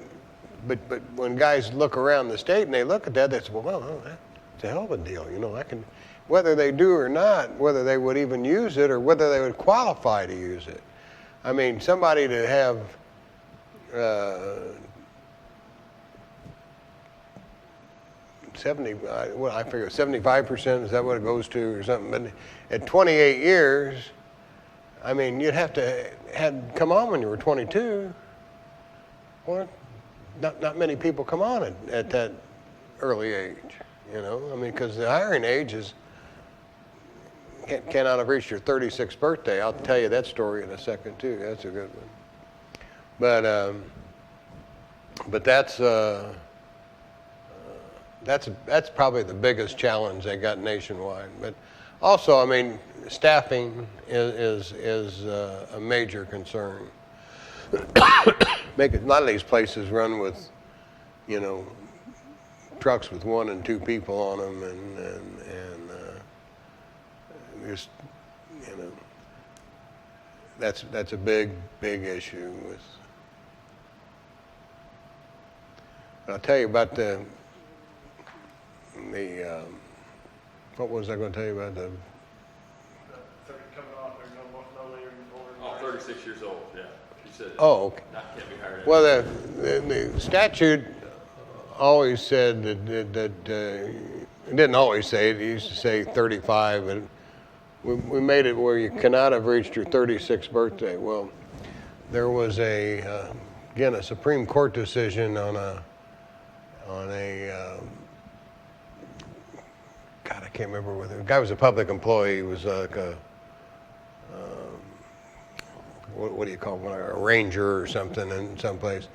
when guys look around the state and they look at that, they say, well, that's a hell of a deal. You know, whether they do or not, whether they would even use it or whether they would qualify to use it. I mean, somebody to have 75%, is that what it goes to or something? But at 28 years, I mean, you'd have to come on when you were 22. Well, not many people come on at that early age, you know? I mean, because the hiring age cannot have reached your 36th birthday. I'll tell you that story in a second too. That's a good one. But that's probably the biggest challenge they got nationwide. But also, I mean, staffing is a major concern. A lot of these places run with, you know, trucks with 1 and 2 people on them, and just, you know, that's a big issue with. I'll tell you about the what was I going to tell you about the 30 coming on, or no later than older. 36 years old, yeah. She said Oh, okay. Can't be hired. Well, the statute always said that it didn't always say it. It used to say 35, and we made it where you cannot have reached your 36th birthday. Well, there was again a Supreme Court decision on a God, I can't remember whether the guy was a public employee. He was like a what do you call it, a ranger or something in some place,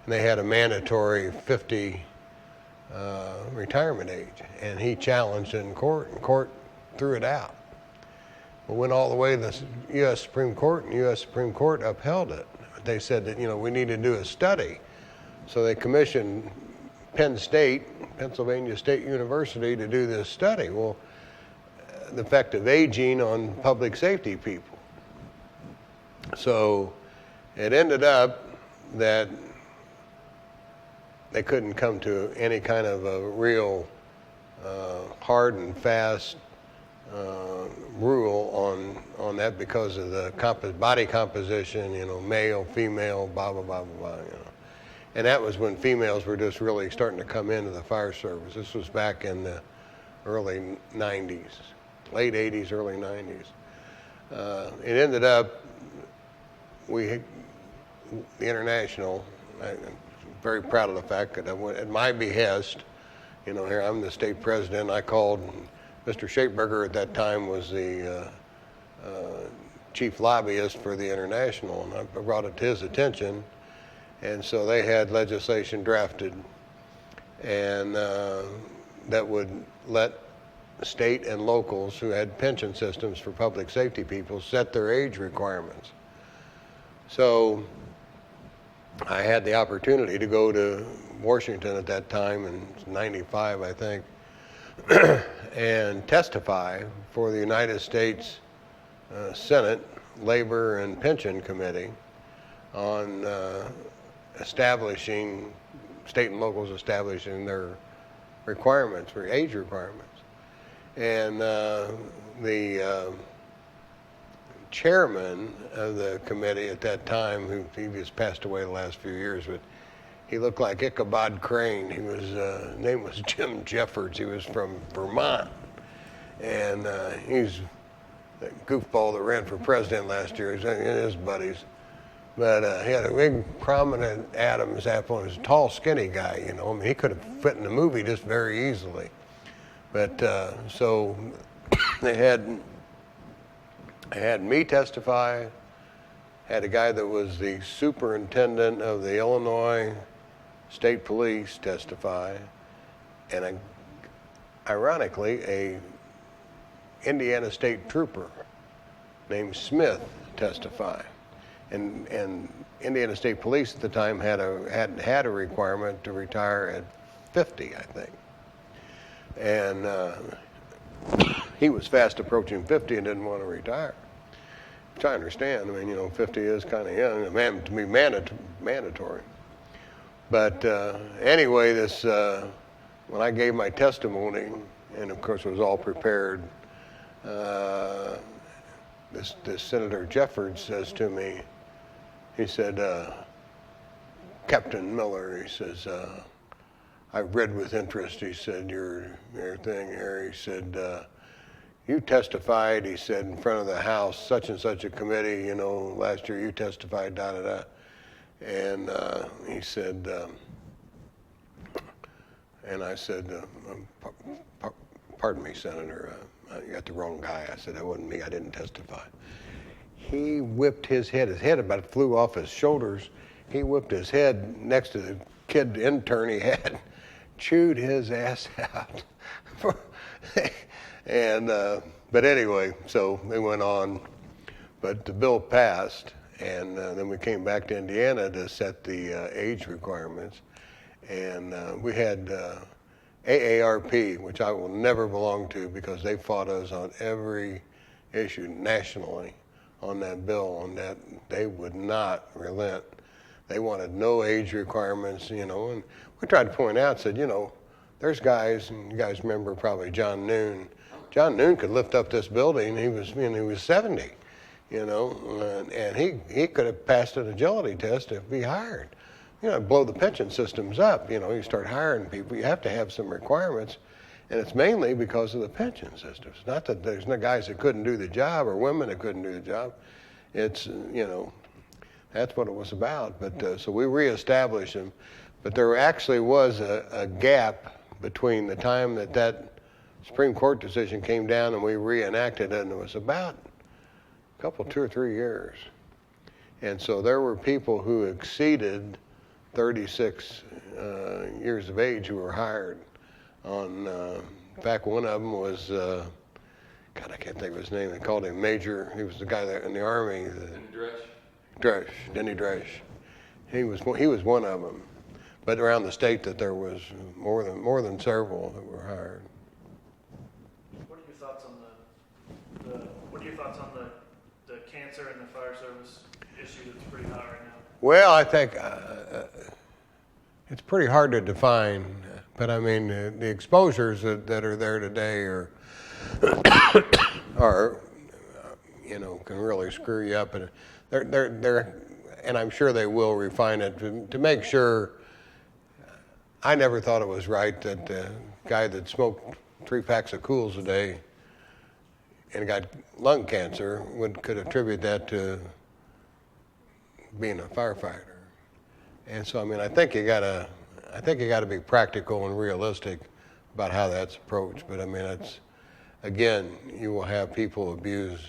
and they had a mandatory 50 retirement age, and he challenged it in court, and court threw it out. But went all the way to the U.S. Supreme Court, and U.S. Supreme Court upheld it. They said that, you know, we need to do a study, so they commissioned Penn State, Pennsylvania State University, to do this study. Well, the effect of aging on public safety people. So it ended up that they couldn't come to any kind of a real hard and fast rule on that because of the body composition, male, female, blah, blah, blah, blah, blah. And that was when females were just really starting to come into the fire service. This was back in the early 90s, late 80s, early 90s. It ended up, the International, I'm very proud of the fact that at my behest, here I'm the state president, I called Mr. Shapeberger at that time was the chief lobbyist for the International, and I brought it to his attention. And so they had legislation drafted, and that would let state and locals who had pension systems for public safety people set their age requirements. So I had the opportunity to go to Washington at that time in '95, I think, and testify for the United States Senate Labor and Pension Committee on establishing, state and locals establishing their requirements, for age requirements. And the chairman of the committee at that time, he just passed away the last few years, but he looked like Ichabod Crane. His name was Jim Jeffords. He was from Vermont. And he's the goofball that ran for president last year. He's his buddies. But he had a big, prominent Adam's apple, and he was a tall, skinny guy, I mean, he could have fit in the movie just very easily. But so they had me testify, had a guy that was the superintendent of the Illinois State Police testify, and ironically, a Indiana State Trooper named Smith testify. And Indiana State Police at the time had a requirement to retire at 50, I think. And he was fast approaching 50 and didn't want to retire, which I understand. I mean, 50 is kind of young, to be mandatory. But anyway, when I gave my testimony, and of course it was all prepared, this Senator Jeffords says to me, he said, Captain Miller, he says, I've read with interest, he said, your thing here. He said, you testified, he said, in front of the House, such and such a committee, last year you testified, da-da-da. And he said, and I said, pardon me, Senator, you got the wrong guy. I said, that wasn't me, I didn't testify. He whipped his head about flew off his shoulders. He whipped his head next to the kid intern he had, chewed his ass out. And, but anyway, so they went on, but the bill passed, and then we came back to Indiana to set the age requirements. And we had AARP, which I will never belong to because they fought us on every issue nationally on that bill, on that they would not relent. They wanted no age requirements, and we tried to point out, said, there's guys, and you guys remember probably John Noon. John Noon could lift up this building, he was 70, and he could have passed an agility test if he hired. Blow the pension systems up, you start hiring people, you have to have some requirements, and it's mainly because of the pension systems. Not that there's no guys that couldn't do the job or women that couldn't do the job. It's, that's what it was about. But so we reestablished them. But there actually was a gap between the time that Supreme Court decision came down and we reenacted it, and it was about a couple, 2 or 3 years. And so there were people who exceeded 36 years of age who were hired on, in fact, one of them was, God, I can't think of his name. They called him Major. He was the guy that in the Army. Denny Dresch. He was one of them. But around the state that there was more than several that were hired. What are your thoughts on the the cancer and the fire service issue that's pretty hot right now? Well, I think it's pretty hard to define, but I mean the exposures that are there today are can really screw you up, and they're and I'm sure they will refine it to make sure. I never thought it was right that the guy that smoked 3 packs of Cools a day and got lung cancer could attribute that to being a firefighter. And so, I mean, I think you gotta be practical and realistic about how that's approached. But I mean, again, you will have people abuse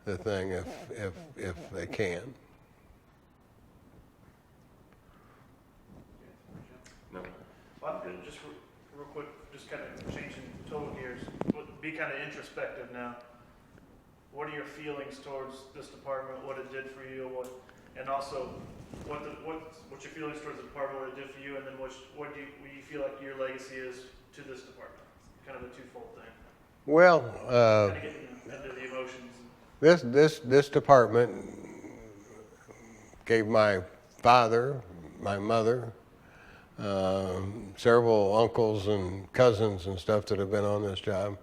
the thing if they can. No. Well, I'm just real quick, just kind of changing total gears. Be kind of introspective now. What are your feelings towards this department? What it did for you? And also, what's your feelings towards the department? What it did for you? And then what do you feel like your legacy is to this department? Kind of a twofold thing. Well, kind of getting into the emotions. This department gave my father, my mother, several uncles and cousins and stuff that have been on this job,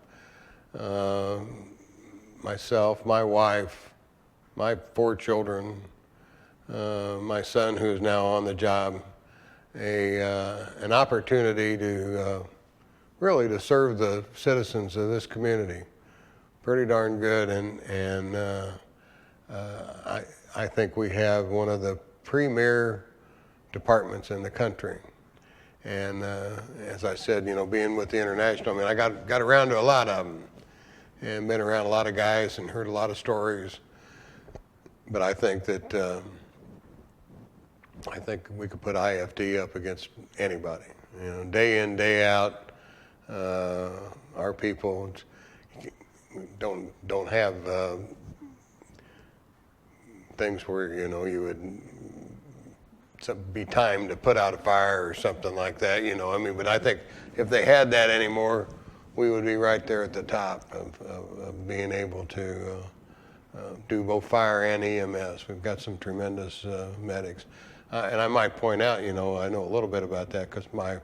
myself, my wife, my 4 children, my son who is now on the job, an opportunity to really to serve the citizens of this community pretty darn good, and I think we have one of the premier departments in the country. And as I said, being with the International, I mean, I got around to a lot of them and been around a lot of guys and heard a lot of stories. But I think that we could put IFD up against anybody. Day in, day out, our people don't have things where you would be time to put out a fire or something like that, but I think if they had that anymore, we would be right there at the top of being able to do both fire and EMS. We've got some tremendous medics. And I might point out, I know a little bit about that because my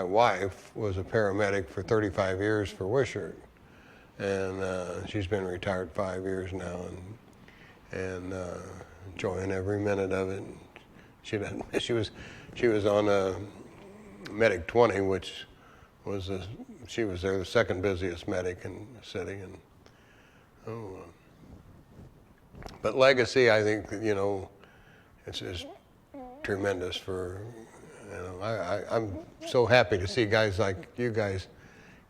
wife was a paramedic for 35 years for Wishart, and she's been retired 5 years now, and enjoying every minute of it. She was on Medic 20, which was she was there the second busiest medic in the city, and but legacy, I think it's tremendous for I'm so happy to see guys like you guys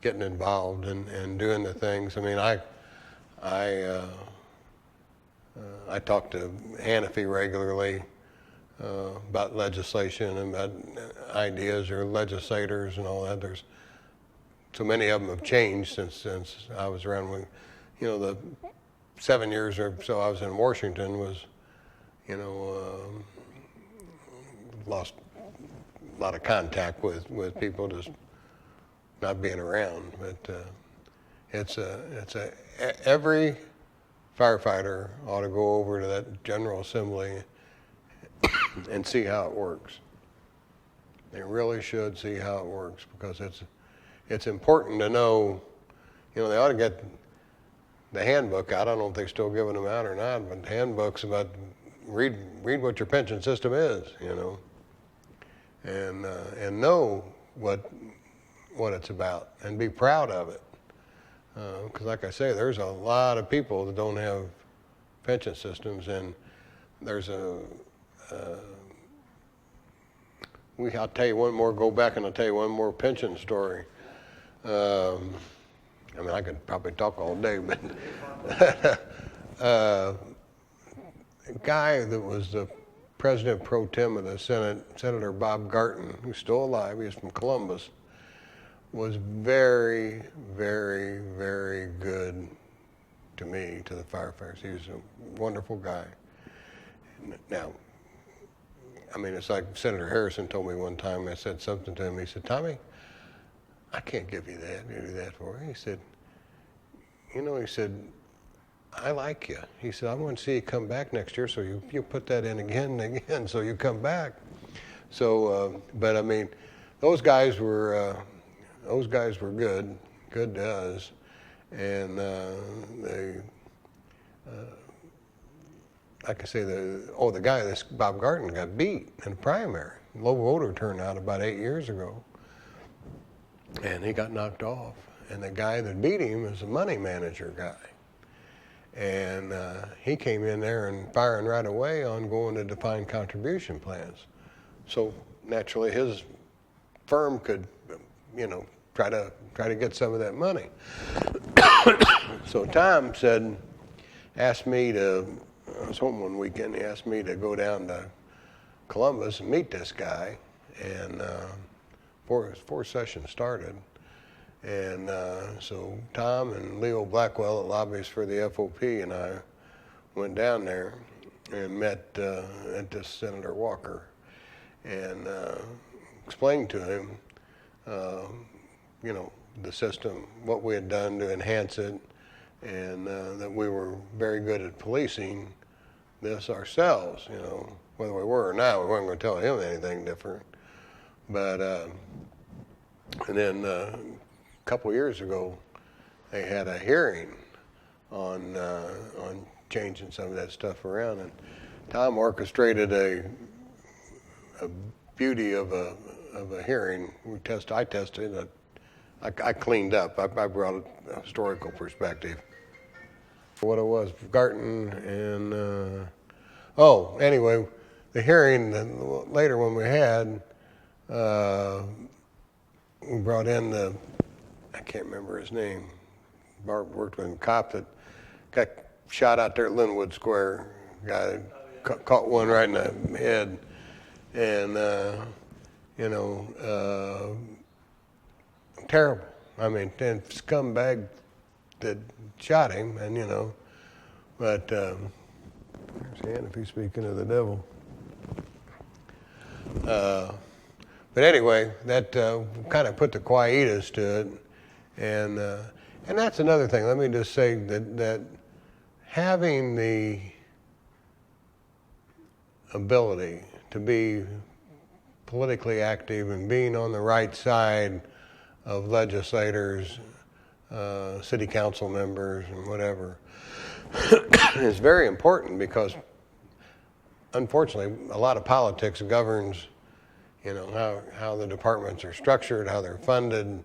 getting involved and doing the things. I mean, I talk to Hannafy regularly about legislation and about ideas or legislators and all that. There's so many of them have changed since I was around. When the 7 years or so I was in Washington was lost a lot of contact with people just not being around. But every firefighter ought to go over to that General Assembly and see how it works. They really should see how it works because it's important to know. They ought to get the handbook out. I don't know if they're still giving them out or not, but the handbook's about read what your pension system is, and know what it's about and be proud of it. Because like I say, there's a lot of people that don't have pension systems, and there's I'll tell you one more, go back and I'll tell you one more pension story. I could probably talk all day, but a guy that was the president pro tem of the Senate, Senator Bob Garton, who's still alive, he's from Columbus, was very, very, very good to me, to the firefighters. He was a wonderful guy. Now, it's like Senator Harrison told me one time, I said something to him, he said, "Tommy, I can't give you that, you do that for me." He said, I like you. He said, I want to see you come back next year, so you put that in again and again, so you come back. So, but I mean, those guys were good to us, and they, like I say, the guy, this Bob Garton, got beat in the primary, low voter turnout about 8 years ago, and he got knocked off. And the guy that beat him is a money manager guy. And he came in there and firing right away on going to defined contribution plans. So naturally his firm could, try to get some of that money. So Tom asked me to, I was home one weekend, he asked me to go down to Columbus and meet this guy. And before session started, and so Tom and Leo Blackwell, the lobbyist for the FOP, and I went down there and met this Senator Walker and explained to him, the system, what we had done to enhance it, and that we were very good at policing this ourselves, whether we were or not. We weren't going to tell him anything different. But, and then a couple years ago, they had a hearing on changing some of that stuff around, and Tom orchestrated a beauty of a hearing. I tested. I cleaned up. I brought a historical perspective. What it was, Garton and anyway, the hearing later when we had, we brought in I can't remember his name. Barb worked with him, cop that got shot out there at Linwood Square. Guy caught one right in the head, and terrible. I mean, and scumbag that shot him, and but there's hand if he's speaking of the devil. But anyway, that kind of put the quietus to it, and that's another thing. Let me just say that having the ability to be politically active and being on the right side of legislators, city council members, and whatever is very important, because unfortunately a lot of politics governs how the departments are structured, how they're funded,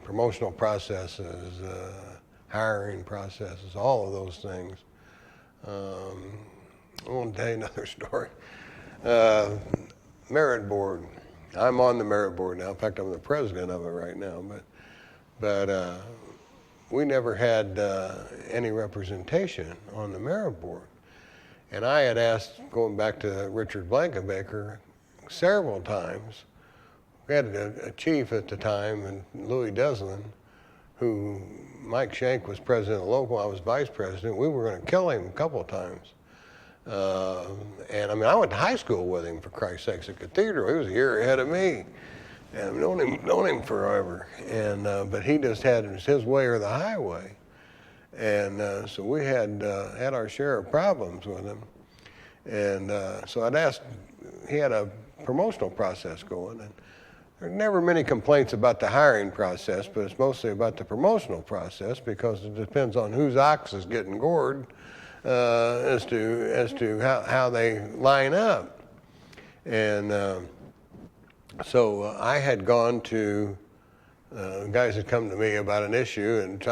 promotional processes, hiring processes, all of those things. I won't tell you another story. Merit board. I'm on the merit board now. In fact, I'm the president of it right now. But we never had any representation on the merit board. And I had asked, going back to Richard Blankenbaker, several times. We had a chief at the time, and Louis Deslin, who Mike Shank was president of the local, I was vice president. We were going to kill him a couple of times. And I mean, I went to high school with him, for Christ's sakes, at Cathedral. He was a year ahead of me. And I've known him forever. And but he just had his way or the highway. And so we had our share of problems with him. And so I'd asked, he had a promotional process going, and there are never many complaints about the hiring process, but it's mostly about the promotional process, because it depends on whose ox is getting gored as to how they line up. And so I had gone to guys had come to me about an issue, and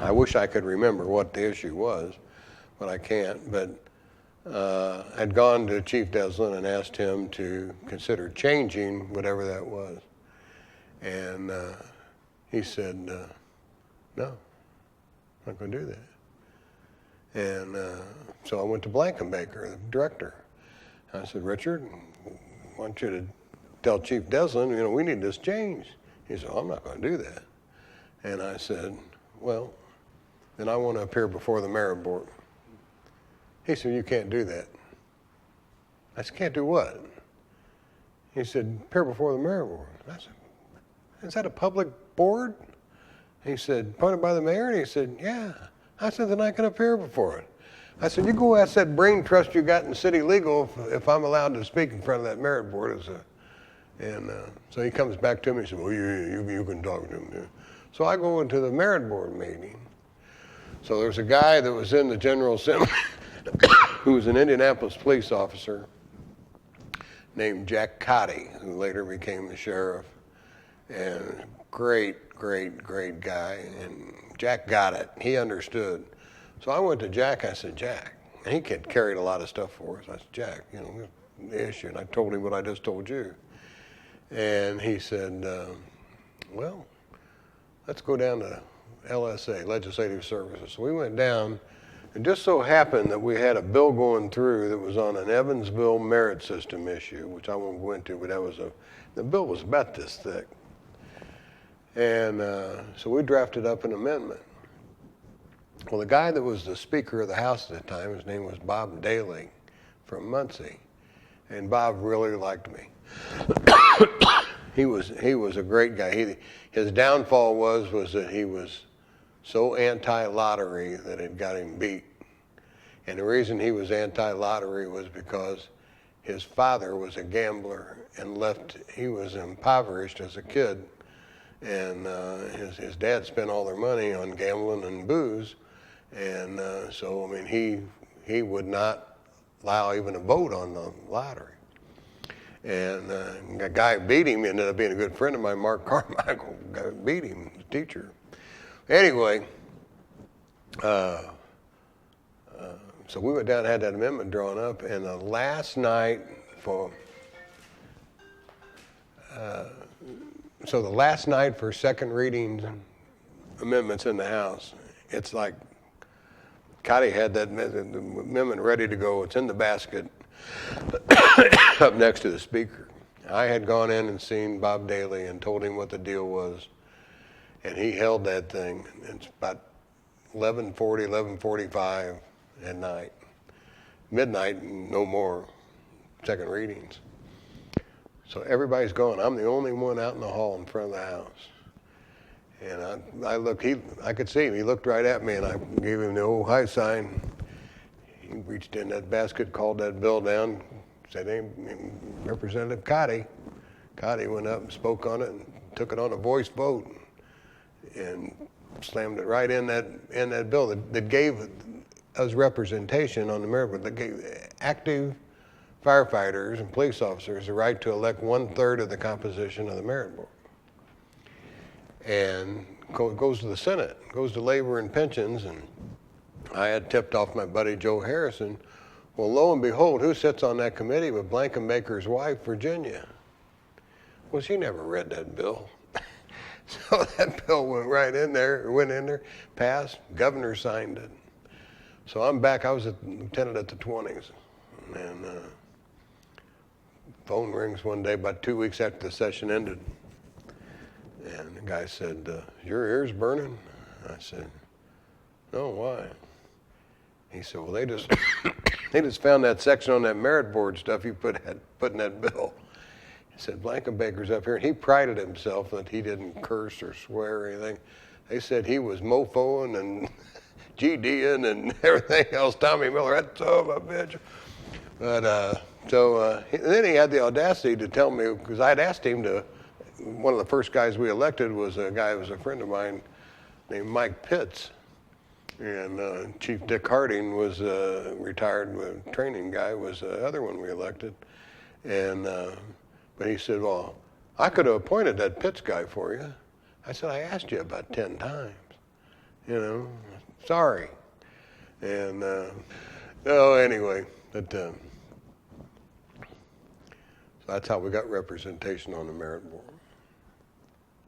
I wish I could remember what the issue was, but I can't. But I'd gone to Chief Deslin and asked him to consider changing whatever that was. And he said, no, I'm not going to do that. And so I went to Blankenbaker, the director. I said, Richard, I want you to tell Chief Deslin, we need this changed. He said, I'm not going to do that. And I said, well, then I want to appear before the merit board. He said, you can't do that. I said, can't do what? He said, appear before the merit board. I said, is that a public board? He said, appointed by the mayor? And he said, yeah. I said, then I can appear before it. I said, you go ask that brain trust you got in city legal if I'm allowed to speak in front of that merit board. So he comes back to me and said, well, you can talk to him. Yeah. So I go into the merit board meeting. So there's a guy that was in the General Assembly who was an Indianapolis police officer named Jack Cotty, who later became the sheriff. And great guy. And Jack got it. He understood. So I went to Jack. I said, Jack, and he carried a lot of stuff for us. I said, Jack, the issue. And I told him what I just told you. And he said, well, let's go down to LSA, Legislative Services. So we went down. It just so happened that we had a bill going through that was on an Evansville merit system issue, which I won't go into, but the bill was about this thick. And so we drafted up an amendment. Well, the guy that was the Speaker of the House at the time, his name was Bob Daley from Muncie, and Bob really liked me. He was a great guy. His downfall was that he was so anti-lottery that it got him beat. And the reason he was anti-lottery was because his father was a gambler and he was impoverished as a kid. And his dad spent all their money on gambling and booze. And so, I mean, he would not allow even a vote on the lottery. And a guy beat him, ended up being a good friend of mine, Mark Carmichael, beat him, the teacher. Anyway, so we went down and had that amendment drawn up, and the last night for second readings amendments in the House, it's like Cotty had that amendment ready to go. It's in the basket up next to the Speaker. I had gone in and seen Bob Daley and told him what the deal was, and he held that thing. It's about 11:45 at night. Midnight, no more second readings. So everybody's gone. I'm the only one out in the hall in front of the House. And I looked, I could see him. He looked right at me, and I gave him the old high sign. He reached in that basket, called that bill down, said, hey, Representative Cotty. Cotty went up and spoke on it and took it on a voice vote and slammed it right in that bill that gave us representation on the merit board, that gave active firefighters and police officers the right to elect 1/3 of the composition of the merit board. And goes to the Senate, goes to Labor and Pensions, and I had tipped off my buddy Joe Harrison. Well, lo and behold, who sits on that committee but Blankenbaker's wife, Virginia? Well, she never read that bill. So that bill went in there, passed, governor signed it. So I'm back, I was a lieutenant at the 20s. And phone rings one day about 2 weeks after the session ended. And the guy said, your ears burning? I said, no, why? He said, well, they just found that section on that merit board stuff you put in that bill. He said, Blankenbaker's up here, and he prided himself that he didn't curse or swear or anything. They said he was mofoing and GDing and everything else. Tommy Miller, that son of a bitch. But then he had the audacity to tell me, because I'd asked him to, one of the first guys we elected was a guy who was a friend of mine named Mike Pitts. And Chief Dick Harding was a retired training guy, was the other one we elected. And but he said, well, I could have appointed that Pitts guy for you. I said, I asked you about 10 times. Sorry. And anyway, so that's how we got representation on the merit board.